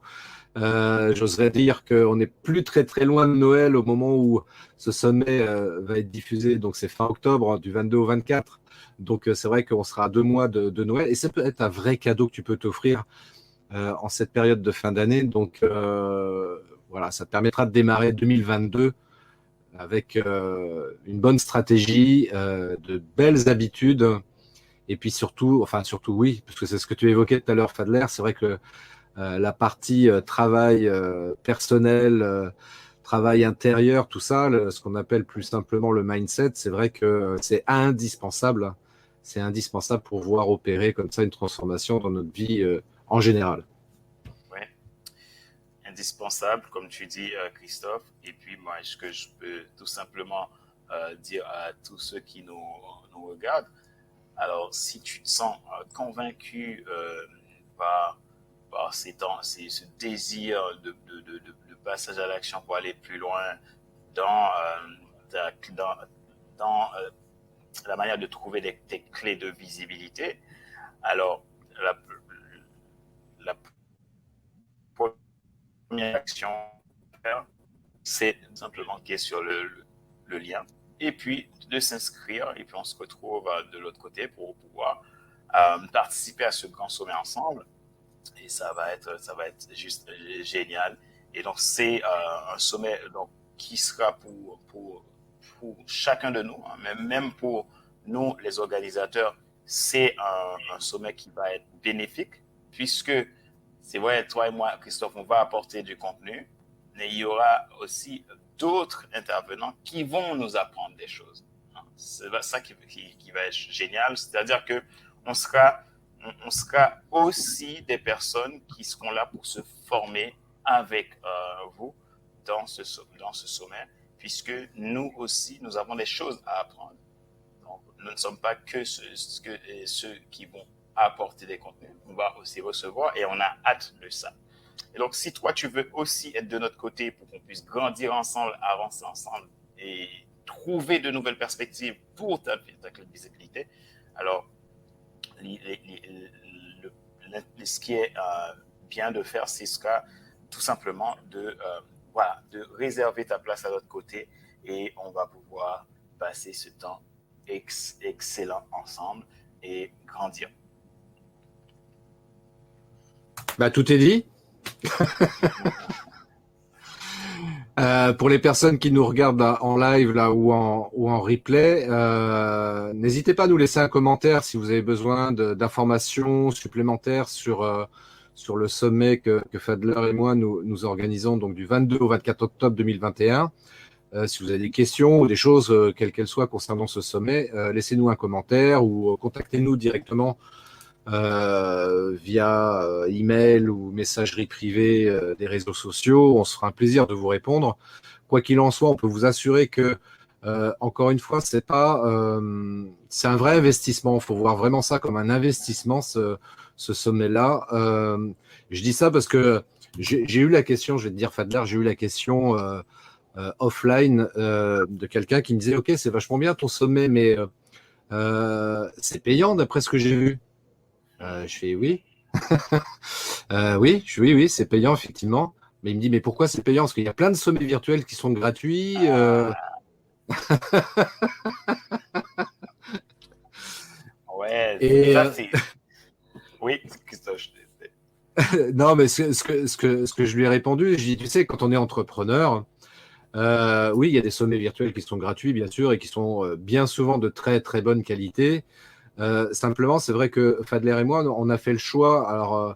J'oserais dire qu'on n'est plus très très loin de Noël au moment où ce sommet va être diffusé. Donc c'est fin octobre, hein, du 22 au 24. Donc c'est vrai qu'on sera à 2 mois de Noël. Et ça peut être un vrai cadeau que tu peux t'offrir en cette période de fin d'année. Donc voilà, ça te permettra de démarrer 2022 avec une bonne stratégie, de belles habitudes. Et puis surtout, enfin surtout oui, parce que c'est ce que tu évoquais tout à l'heure, Fadler, c'est vrai que la partie travail personnel, travail intérieur, tout ça, ce qu'on appelle plus simplement le mindset, c'est vrai que c'est indispensable. C'est indispensable pour voir opérer comme ça une transformation dans notre vie en général. Ouais. Indispensable, comme tu dis, Christophe. Et puis, moi, ce que je peux tout simplement dire à tous ceux qui nous regardent, alors, si tu te sens convaincu par, par ce désir de passage à l'action pour aller plus loin dans, dans, dans la manière de trouver tes clés de visibilité, alors la, la première action à faire, c'est simplement cliquer sur le lien et puis de s'inscrire. Et puis on se retrouve de l'autre côté pour pouvoir participer à ce grand sommet ensemble. Et ça va être juste génial. Et donc c'est un sommet donc, qui sera pour chacun de nous, hein, même pour nous les organisateurs, c'est un sommet qui va être bénéfique puisque c'est vrai, toi et moi, Christophe, on va apporter du contenu, mais il y aura aussi d'autres intervenants qui vont nous apprendre des choses. C'est ça qui va être génial, c'est-à-dire que on sera aussi des personnes qui seront là pour se former avec vous dans ce sommet, puisque nous aussi, nous avons des choses à apprendre. Donc, nous ne sommes pas que ceux qui vont apporter des contenus, on va aussi recevoir et on a hâte de ça. Et donc, si toi, tu veux aussi être de notre côté pour qu'on puisse grandir ensemble, avancer ensemble et trouver de nouvelles perspectives pour ta visibilité, alors, ce qui est bien de faire, c'est tout simplement de réserver ta place à notre côté et on va pouvoir passer ce temps excellent ensemble et grandir. Bah, tout est dit. Pour les personnes qui nous regardent là, en live là, ou en replay, n'hésitez pas à nous laisser un commentaire si vous avez besoin d'informations supplémentaires sur le sommet que Fadler et moi nous organisons donc du 22 au 24 octobre 2021. Si vous avez des questions ou des choses, quelles qu'elles soient, concernant ce sommet, laissez-nous un commentaire ou contactez-nous directement via email ou messagerie privée des réseaux sociaux. On se fera un plaisir de vous répondre. Quoi qu'il en soit, on peut vous assurer que, encore une fois, c'est un vrai investissement. Il faut voir vraiment ça comme un investissement, ce sommet-là. Je dis ça parce que j'ai eu la question, je vais te dire, Fadler, j'ai eu la question offline de quelqu'un qui me disait, OK, c'est vachement bien ton sommet, mais c'est payant d'après ce que j'ai vu. Je fais oui. Oui, c'est payant, effectivement. Mais il me dit, mais pourquoi c'est payant? Parce qu'il y a plein de sommets virtuels qui sont gratuits. Ouais, Et ça c'est. Oui, Christophe, non, mais ce que je lui ai répondu, je dis, tu sais, quand on est entrepreneur, oui, il y a des sommets virtuels qui sont gratuits, bien sûr, et qui sont bien souvent de très, très bonne qualité. Simplement, c'est vrai que Fadler et moi, on a fait le choix. Alors,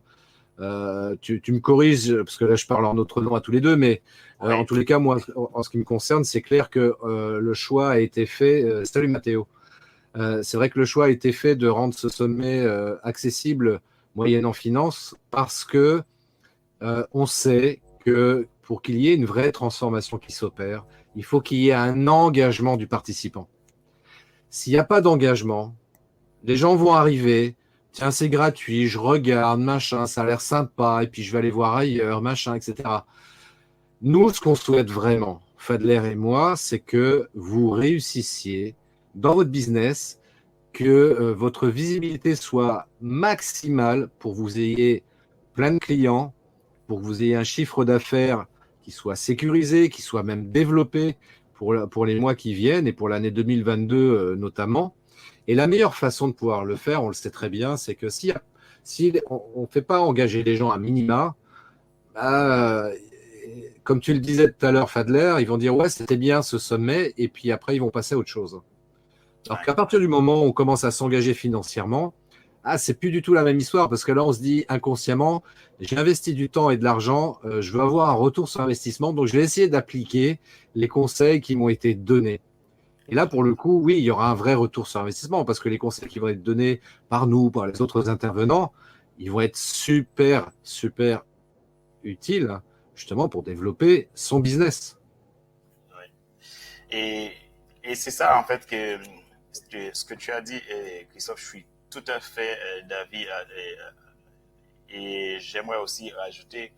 tu me corriges, parce que là, je parle en notre nom à tous les deux, mais en oui, tous les cas, moi, en ce qui me concerne, c'est clair que le choix a été fait. Salut Mathéo. C'est vrai que le choix a été fait de rendre ce sommet accessible moyennant finance parce que on sait que pour qu'il y ait une vraie transformation qui s'opère, il faut qu'il y ait un engagement du participant. S'il n'y a pas d'engagement, les gens vont arriver, tiens, c'est gratuit, je regarde, machin, ça a l'air sympa, et puis je vais aller voir ailleurs, machin, etc. Nous, ce qu'on souhaite vraiment, Fadler et moi, c'est que vous réussissiez dans votre business, que votre visibilité soit maximale pour que vous ayez plein de clients, pour que vous ayez un chiffre d'affaires qui soit sécurisé, qui soit même développé pour les mois qui viennent et pour l'année 2022 notamment. Et la meilleure façon de pouvoir le faire, on le sait très bien, c'est que si on ne fait pas engager les gens à minima, bah, comme tu le disais tout à l'heure, Fadler, ils vont dire ouais, c'était bien ce sommet, et puis après, ils vont passer à autre chose. Alors ouais, qu'à partir du moment où on commence à s'engager financièrement, c'est plus du tout la même histoire, parce que là, on se dit inconsciemment, j'ai investi du temps et de l'argent, je veux avoir un retour sur investissement, donc je vais essayer d'appliquer les conseils qui m'ont été donnés. Et là, pour le coup, oui, il y aura un vrai retour sur investissement, parce que les conseils qui vont être donnés par nous, par les autres intervenants, ils vont être super, super utiles, justement, pour développer son business. ouais. Et, et c'est ça, en fait, ce que tu as dit, Christophe, je suis tout à fait d'avis. Et j'aimerais aussi rajouter,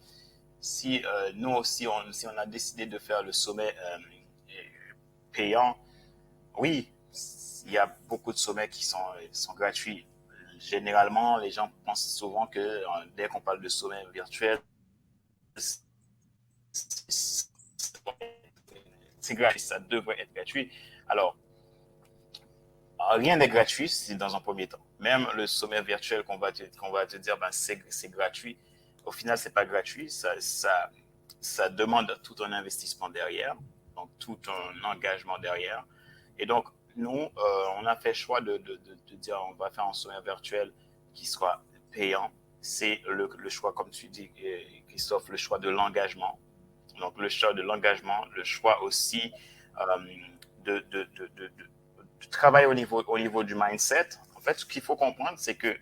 si nous aussi, si on a décidé de faire le sommet payant, oui, il y a beaucoup de sommets qui sont gratuits. Généralement, les gens pensent souvent que dès qu'on parle de sommet virtuel, c'est gratuit, ça devrait être gratuit. Alors, rien n'est gratuit, c'est dans un premier temps. Même le sommet virtuel qu'on va te dire, ben, c'est gratuit. Au final, c'est pas gratuit. Ça demande tout un investissement derrière, donc tout un engagement derrière. Et donc, nous, on a fait le choix de dire, on va faire un sommet virtuel qui soit payant. C'est le choix, comme tu dis, Christophe, le choix de l'engagement. Donc, le choix de l'engagement, le choix aussi euh, de travailler au niveau du mindset. En fait, ce qu'il faut comprendre, c'est que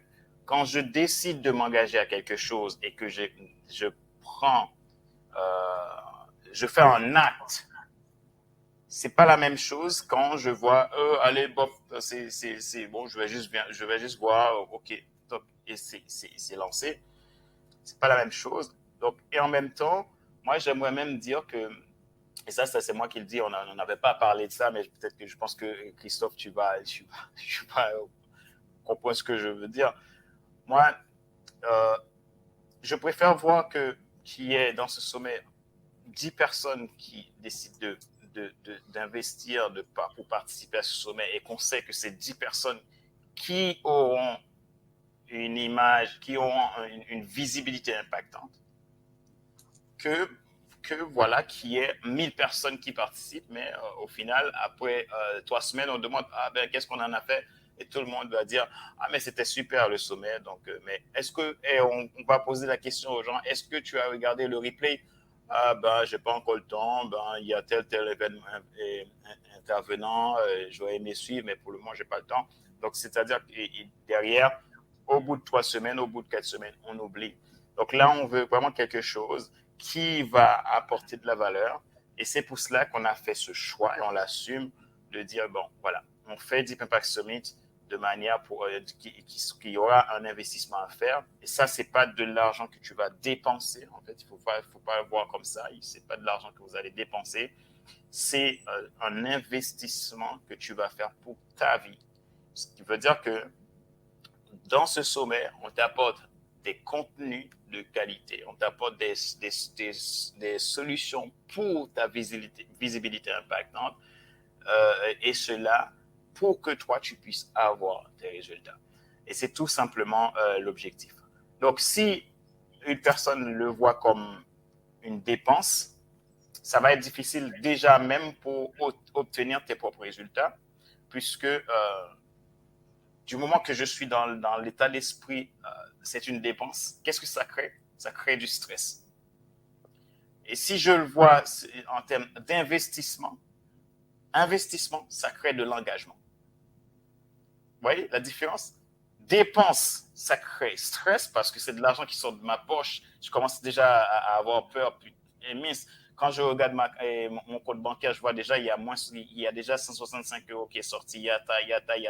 quand je décide de m'engager à quelque chose et que je prends, je fais un acte, c'est pas la même chose quand je vois, allez, Bob, c'est bon, je vais juste voir, ok, top, et c'est lancé. C'est pas la même chose. Donc, et en même temps, moi, j'aimerais même dire que, et ça c'est moi qui le dis, on n'en avait pas parlé de ça, mais peut-être que je pense que Christophe, tu vas comprendre ce que je veux dire. Moi, euh, je préfère voir qu'il y ait dans ce sommet 10 personnes qui décident d'investir pour participer à ce sommet et qu'on sait que c'est 10 personnes qui auront une image, qui auront une visibilité impactante, que, que voilà, qu'il y ait 1000 personnes qui participent, mais au final, après 3 semaines, on demande, ah ben, qu'est-ce qu'on en a fait? Et tout le monde va dire, ah mais c'était super le sommet. Donc, mais est-ce que, et on va poser la question aux gens, est-ce que tu as regardé le replay? Ah ben, j'ai pas encore le temps, ben, il y a tel événement intervenant, j'aurais aimé suivre, mais pour le moment, j'ai pas le temps. Donc, c'est-à-dire que derrière, au bout de 3 semaines, au bout de 4 semaines, on oublie. Donc là, on veut vraiment quelque chose qui va apporter de la valeur. Et c'est pour cela qu'on a fait ce choix et on l'assume de dire, bon, voilà, on fait Deep Impact Summit de manière pour qu'il y aura un investissement à faire. Et ça, c'est pas de l'argent que tu vas dépenser. En fait, faut pas le voir comme ça. C'est pas de l'argent que vous allez dépenser. C'est un investissement que tu vas faire pour ta vie. Ce qui veut dire que dans ce sommet, on t'apporte des contenus de qualité, on t'apporte des solutions pour ta visibilité impactante, et cela pour que toi, tu puisses avoir des résultats. Et c'est tout simplement l'objectif. Donc, si une personne le voit comme une dépense, ça va être difficile déjà même pour obtenir tes propres résultats, puisque du moment que je suis dans l'état d'esprit, c'est une dépense, qu'est-ce que ça crée? Ça crée du stress. Et si je le vois en termes d'investissement, ça crée de l'engagement. Vous voyez la différence? Dépense, ça crée stress parce que c'est de l'argent qui sort de ma poche. Je commence déjà à avoir peur. Et mince, quand je regarde mon compte bancaire, je vois déjà il y a déjà 165 € qui est sorti. Il y a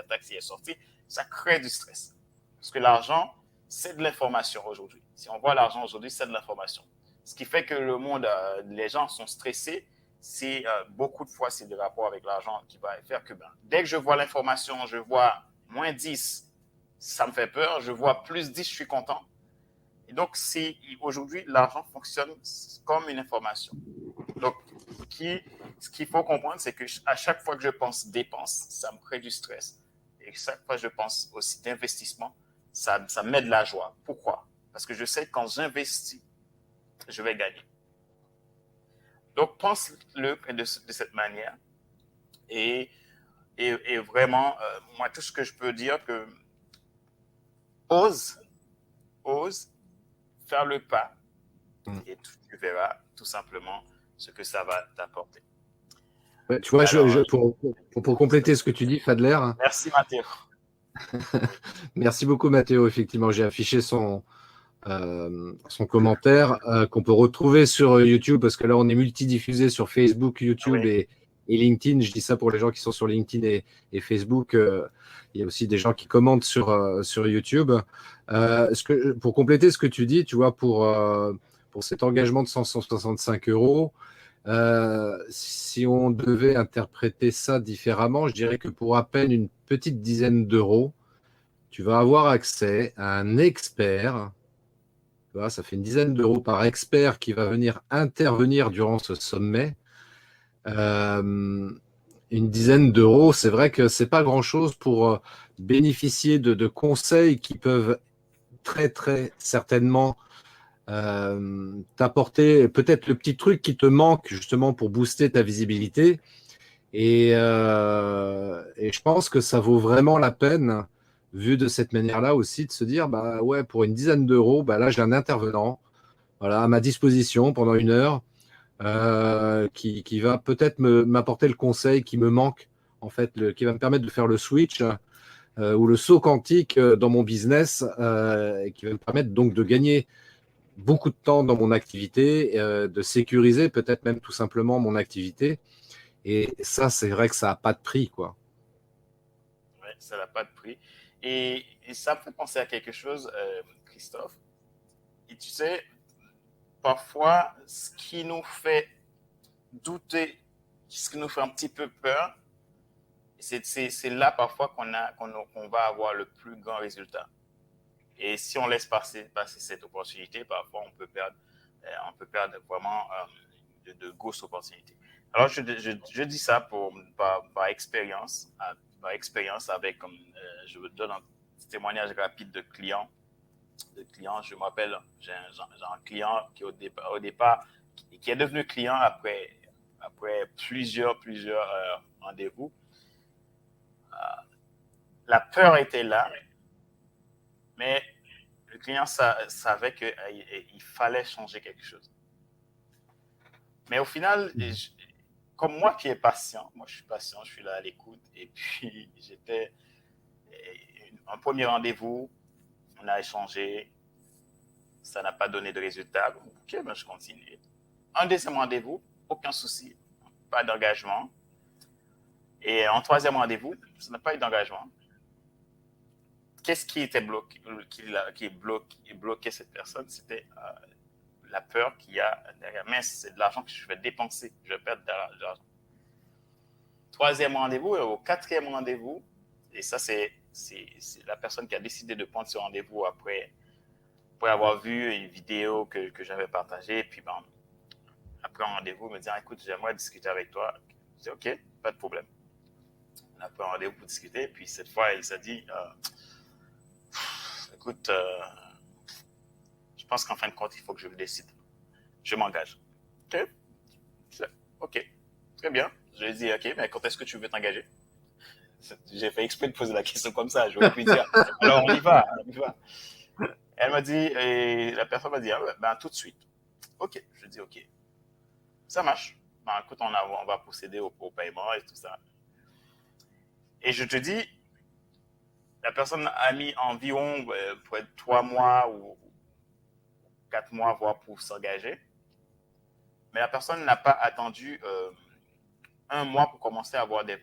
taxe qui est sorti. Ça crée du stress. Parce que l'argent, c'est de l'information aujourd'hui. Si on voit l'argent aujourd'hui, c'est de l'information. Ce qui fait que le monde, les gens sont stressés. C'est beaucoup de fois, c'est le rapport avec l'argent qui va faire que dès que je vois l'information, je vois moins 10, ça me fait peur. Je vois plus 10, je suis content. Et donc, aujourd'hui, l'argent fonctionne comme une information. Donc, ce qu'il faut comprendre, c'est qu'à chaque fois que je pense dépense, ça me crée du stress. Et chaque fois que je pense aussi d'investissement, ça me met de la joie. Pourquoi? Parce que je sais que quand j'investis, je vais gagner. Donc, pense-le de cette manière. Et vraiment, moi, tout ce que je peux dire, que ose faire le pas et tu verras tout simplement ce que ça va t'apporter. Ouais, tu vois, Alors, pour compléter ce que tu dis, Fadler, merci Mathéo. Oui. merci beaucoup Mathéo. Effectivement, j'ai affiché son commentaire qu'on peut retrouver sur YouTube parce que là, on est multidiffusé sur Facebook, YouTube Oui. et LinkedIn. Je dis ça pour les gens qui sont sur LinkedIn et Facebook. Il y a aussi des gens qui commentent sur YouTube. Pour compléter ce que tu dis, tu vois, pour cet engagement de 165 €, si on devait interpréter ça différemment, je dirais que pour à peine une petite dizaine d'euros, tu vas avoir accès à un expert. Tu vois, ça fait une dizaine d'euros par expert qui va venir intervenir durant ce sommet. Une dizaine d'euros, c'est vrai que c'est pas grand-chose pour bénéficier de conseils qui peuvent très très certainement t'apporter peut-être le petit truc qui te manque justement pour booster ta visibilité. Et je pense que ça vaut vraiment la peine, vu de cette manière-là aussi, de se dire, bah ouais, pour une dizaine d'euros, bah là j'ai un intervenant, voilà, à ma disposition pendant 1 heure, qui va peut-être m'apporter le conseil qui me manque, en fait, qui va me permettre de faire le switch ou le saut quantique dans mon business, et qui va me permettre donc de gagner beaucoup de temps dans mon activité, de sécuriser peut-être même tout simplement mon activité. Et ça, c'est vrai que ça n'a pas de prix, quoi. Ouais, ça n'a pas de prix. Et ça me fait penser à quelque chose, Christophe. Et tu sais, parfois, ce qui nous fait douter, ce qui nous fait un petit peu peur, c'est là parfois qu'on va avoir le plus grand résultat. Et si on laisse passer cette opportunité, parfois on peut perdre vraiment de grosses opportunités. Alors je dis ça par expérience, avec, comme je vous donne un témoignage rapide de clients. Je me rappelle, j'ai un client qui au départ qui est devenu client après plusieurs rendez-vous. La peur était là, mais le client savait qu'il fallait changer quelque chose. Mais au final, comme moi qui est patient, moi je suis patient, je suis là à l'écoute. Et puis j'étais un premier rendez-vous, on a échangé, ça n'a pas donné de résultat. Ok, ben je continue. Un deuxième rendez-vous, aucun souci, pas d'engagement. Et en troisième rendez-vous, ça n'a pas eu d'engagement. Qu'est-ce qui était bloquait cette personne? C'était la peur qu'il y a derrière. Mais c'est de l'argent que je vais dépenser, je vais perdre de l'argent. Troisième rendez-vous, et au quatrième rendez-vous, et ça c'est la personne qui a décidé de prendre ce rendez-vous après avoir vu une vidéo que j'avais partagée, puis ben, après un rendez-vous, il me dit, ah, écoute, j'aimerais discuter avec toi. Je dis, OK, pas de problème. On a pris un rendez-vous pour discuter, puis cette fois, il s'est dit, écoute, je pense qu'en fin de compte, il faut que je me décide. Je m'engage. OK, OK, très bien. Je lui ai dit, OK, mais quand est-ce que tu veux t'engager? J'ai fait exprès de poser la question comme ça. J'aurais pu dire, alors on y va, on y va. Elle m'a dit, et la personne m'a dit, ah, ben tout de suite. OK, je dis, OK, ça marche. Ben écoute, on va procéder au paiement et tout ça. Et je te dis, la personne a mis environ pour être 3 mois ou 4 mois, voire pour s'engager. Mais la personne n'a pas attendu 1 mois pour commencer à avoir des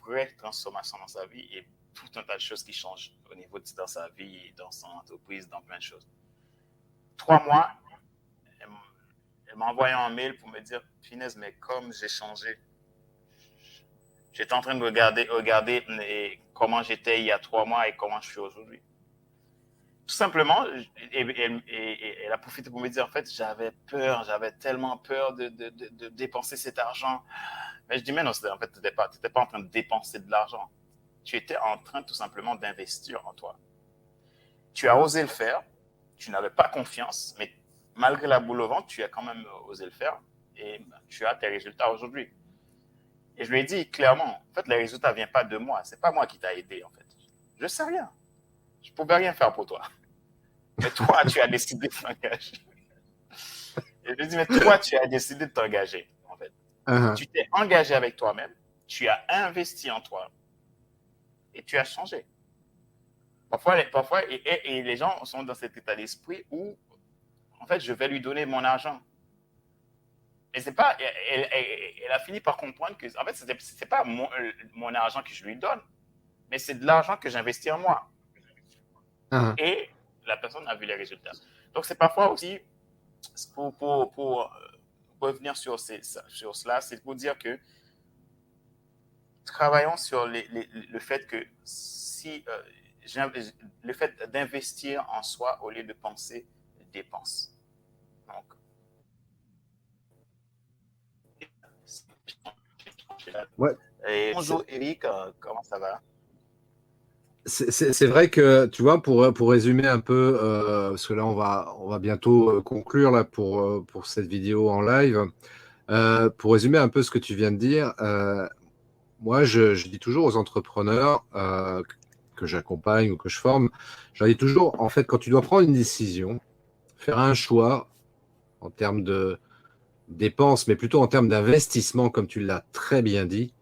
vraies transformations dans sa vie et tout un tas de choses qui changent au niveau dans sa vie, dans son entreprise, dans plein de choses. 3 mois, elle m'a envoyé un mail pour me dire, finesse, mais comme j'ai changé, j'étais en train de regarder comment j'étais il y a 3 mois et comment je suis aujourd'hui. Tout simplement, elle a profité pour me dire, en fait, j'avais tellement peur de dépenser cet argent. Mais je dis, mais non, en fait, tu n'étais pas en train de dépenser de l'argent. Tu étais en train tout simplement d'investir en toi. Tu as osé le faire, tu n'avais pas confiance, mais malgré la boule au ventre, tu as quand même osé le faire et tu as tes résultats aujourd'hui. Et je lui ai dit clairement, en fait, les résultats ne viennent pas de moi. Ce n'est pas moi qui t'a aidé, en fait. Je ne sais rien. Je ne pouvais rien faire pour toi. Mais toi, tu as décidé de t'engager. Et je lui ai dit, mais toi, tu as décidé de t'engager, en fait. Uh-huh. Tu t'es engagé avec toi-même, tu as investi en toi et tu as changé. Parfois et les gens sont dans cet état d'esprit où, en fait, je vais lui donner mon argent. Et c'est pas, elle a fini par comprendre que, en fait, c'est pas mon argent que je lui donne, mais c'est de l'argent que j'investis en moi. Uh-huh. Et la personne a vu les résultats. Donc, c'est parfois aussi, pour revenir sur cela, c'est pour dire que travaillons sur le fait que si le fait d'investir en soi au lieu de penser dépense. Donc, Ouais. et bonjour Eric, comment ça va? C'est vrai que, tu vois, pour résumer un peu, parce que là, on va bientôt conclure là, pour cette vidéo en live. Pour résumer un peu ce que tu viens de dire, moi, je dis toujours aux entrepreneurs que j'accompagne ou que je forme, je leur dis toujours, en fait, quand tu dois prendre une décision, faire un choix en termes de dépenses, mais plutôt en termes d'investissement, comme tu l'as très bien dit,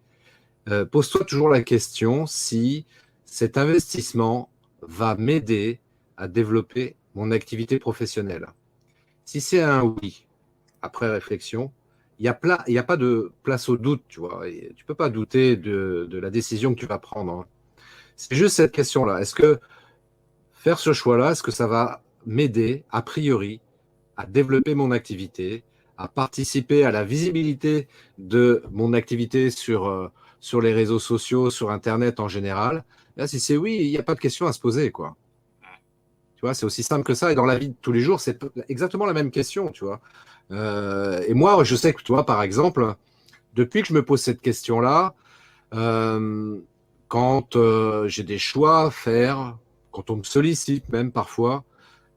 pose-toi toujours la question si cet investissement va m'aider à développer mon activité professionnelle. Si c'est un oui, après réflexion, il y a pas de place au doute, tu vois. Et tu peux pas douter de la décision que tu vas prendre, hein. C'est juste cette question-là. Est-ce que faire ce choix-là, est-ce que ça va m'aider, a priori, à développer mon activité, à participer à la visibilité de mon activité sur les réseaux sociaux, sur Internet en général? Là, si c'est oui, il n'y a pas de question à se poser, quoi. Tu vois, c'est aussi simple que ça. Et dans la vie de tous les jours, c'est exactement la même question, tu vois. Et moi, je sais que, toi, par exemple, depuis que je me pose cette question-là, euh, quand j'ai des choix à faire, quand on me sollicite même parfois,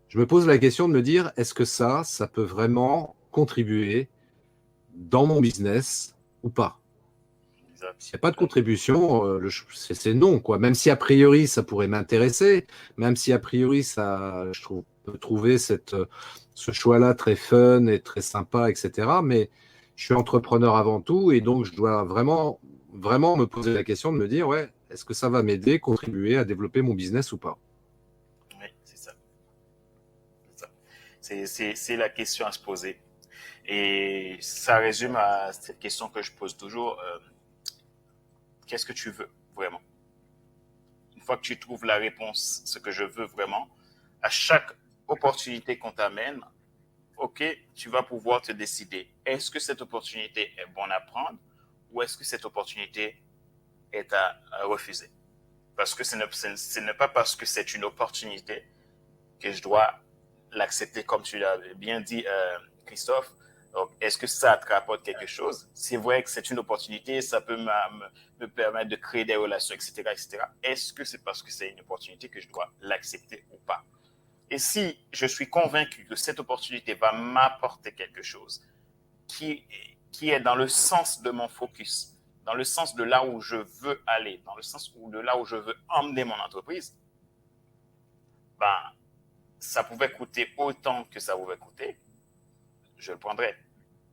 je me pose la question de me dire, est-ce que ça peut vraiment contribuer dans mon business ou pas? S'il n'y a pas de contribution, c'est non, quoi. Même si a priori ça pourrait m'intéresser, même si a priori peux trouver ce choix-là très fun et très sympa, etc. Mais je suis entrepreneur avant tout et donc je dois vraiment, vraiment me poser la question de me dire, ouais, est-ce que ça va m'aider, contribuer à développer mon business ou pas? Oui, c'est ça. C'est la question à se poser. Et ça résume à cette question que je pose toujours. Qu'est-ce que tu veux vraiment? Une fois que tu trouves la réponse, ce que je veux vraiment, à chaque opportunité qu'on t'amène, OK, tu vas pouvoir te décider. Est-ce que cette opportunité est bonne à prendre ou est-ce que cette opportunité est à refuser? Parce que ce n'est pas parce que c'est une opportunité que je dois l'accepter comme tu l'as bien dit, Christophe. Donc, est-ce que ça te rapporte quelque chose? C'est vrai que c'est une opportunité, ça peut me permettre de créer des relations, etc., etc. Est-ce que c'est parce que c'est une opportunité que je dois l'accepter ou pas? Et si je suis convaincu que cette opportunité va m'apporter quelque chose qui est dans le sens de mon focus, dans le sens de là où je veux aller, dans le sens de là où je veux emmener mon entreprise, ben, ça pouvait coûter autant que ça pouvait coûter, je le prendrais.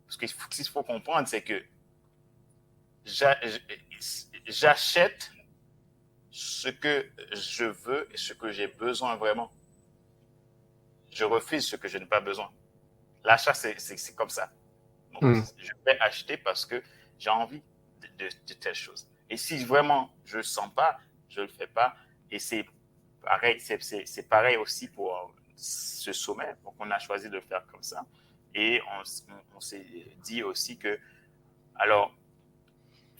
Parce que ce qu'il faut comprendre, c'est que j'achète ce que je veux et ce que j'ai besoin vraiment. Je refuse ce que je n'ai pas besoin. L'achat, c'est comme ça. Donc, je vais acheter parce que j'ai envie de telle chose. Et si vraiment je ne le sens pas, je ne le fais pas. Et c'est pareil, c'est pareil aussi pour ce sommet. Donc, on a choisi de le faire comme ça. Et on s'est dit aussi que, alors,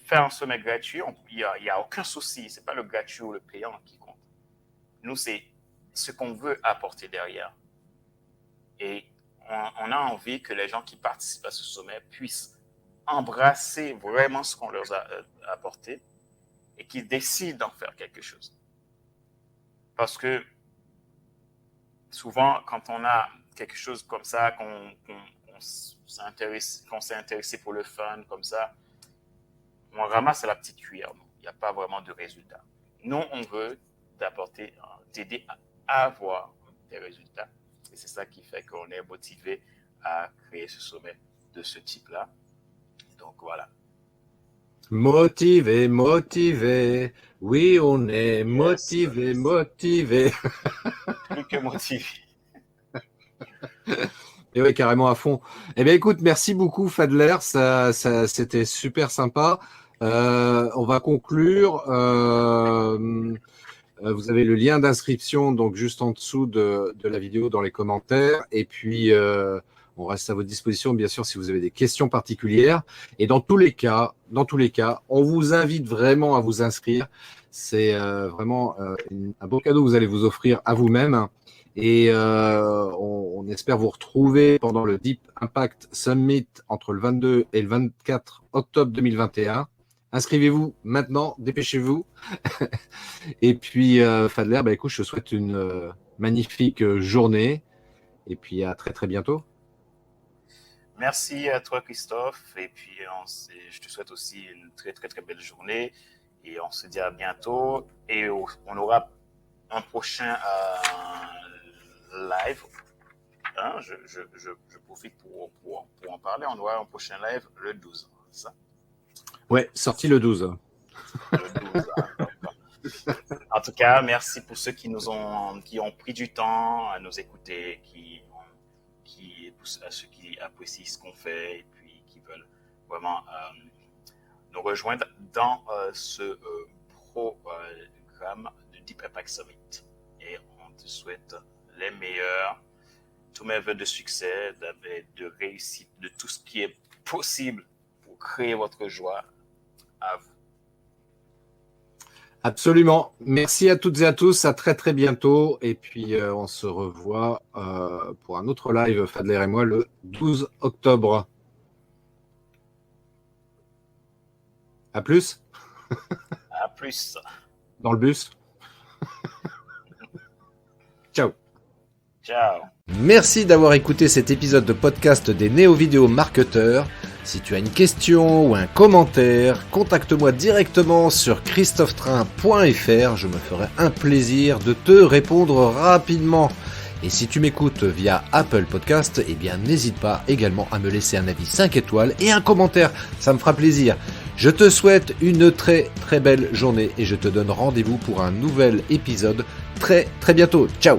faire un sommet gratuit, il n'y a aucun souci. Ce n'est pas le gratuit ou le payant qui compte. Nous, c'est ce qu'on veut apporter derrière. Et on a envie que les gens qui participent à ce sommet puissent embrasser vraiment ce qu'on leur a apporté et qu'ils décident d'en faire quelque chose. Parce que souvent, quand on a quelque chose comme ça, qu'on s'est intéressé pour le fun, comme ça, on ramasse à la petite cuillère. Il n'y a pas vraiment de résultat. Nous, on veut t'aider à avoir des résultats. Et c'est ça qui fait qu'on est motivé à créer ce sommet de ce type-là. Donc, voilà. Motivé. Oui, on est motivé. Plus que motivé. Et oui, carrément à fond. Eh bien, écoute, merci beaucoup, Fadler. Ça, c'était super sympa. On va conclure. Vous avez le lien d'inscription donc juste en dessous de la vidéo dans les commentaires. Et puis, on reste à votre disposition, bien sûr, si vous avez des questions particulières. Et dans tous les cas, on vous invite vraiment à vous inscrire. C'est vraiment un beau cadeau que vous allez vous offrir à vous-même. Et on espère vous retrouver pendant le Deep Impact Summit entre le 22 et le 24 octobre 2021. Inscrivez-vous maintenant, dépêchez-vous. Et puis, Fadler, écoute, je te souhaite une magnifique journée. Et puis, à très, très bientôt. Merci à toi, Christophe. Et puis, je te souhaite aussi une très, très, très belle journée. Et on se dit à bientôt. Et on aura un prochain live. Hein, je profite pour en parler. On aura un prochain live le 12. C'est ça? Ouais, sorti le 12. Le 12, hein. En tout cas, merci pour ceux qui ont pris du temps à nous écouter, à ceux qui apprécient ce qu'on fait et puis qui veulent vraiment nous rejoindre dans ce programme de Deep Impact Summit. Et on te souhaite les meilleurs, tous mes vœux de succès, de réussite, de tout ce qui est possible pour créer votre joie à vous. Absolument. Merci à toutes et à tous. À très, très bientôt. Et puis, on se revoit pour un autre live, Fadler et moi, le 12 octobre. À plus. À plus. Dans le bus. Ciao. Ciao. Merci d'avoir écouté cet épisode de podcast des Néo-Vidéo Marketeurs. Si tu as une question ou un commentaire, contacte-moi directement sur christophetrain.fr. Je me ferai un plaisir de te répondre rapidement. Et si tu m'écoutes via Apple Podcast, eh bien n'hésite pas également à me laisser un avis 5 étoiles et un commentaire. Ça me fera plaisir. Je te souhaite une très très belle journée et je te donne rendez-vous pour un nouvel épisode très très bientôt. Ciao.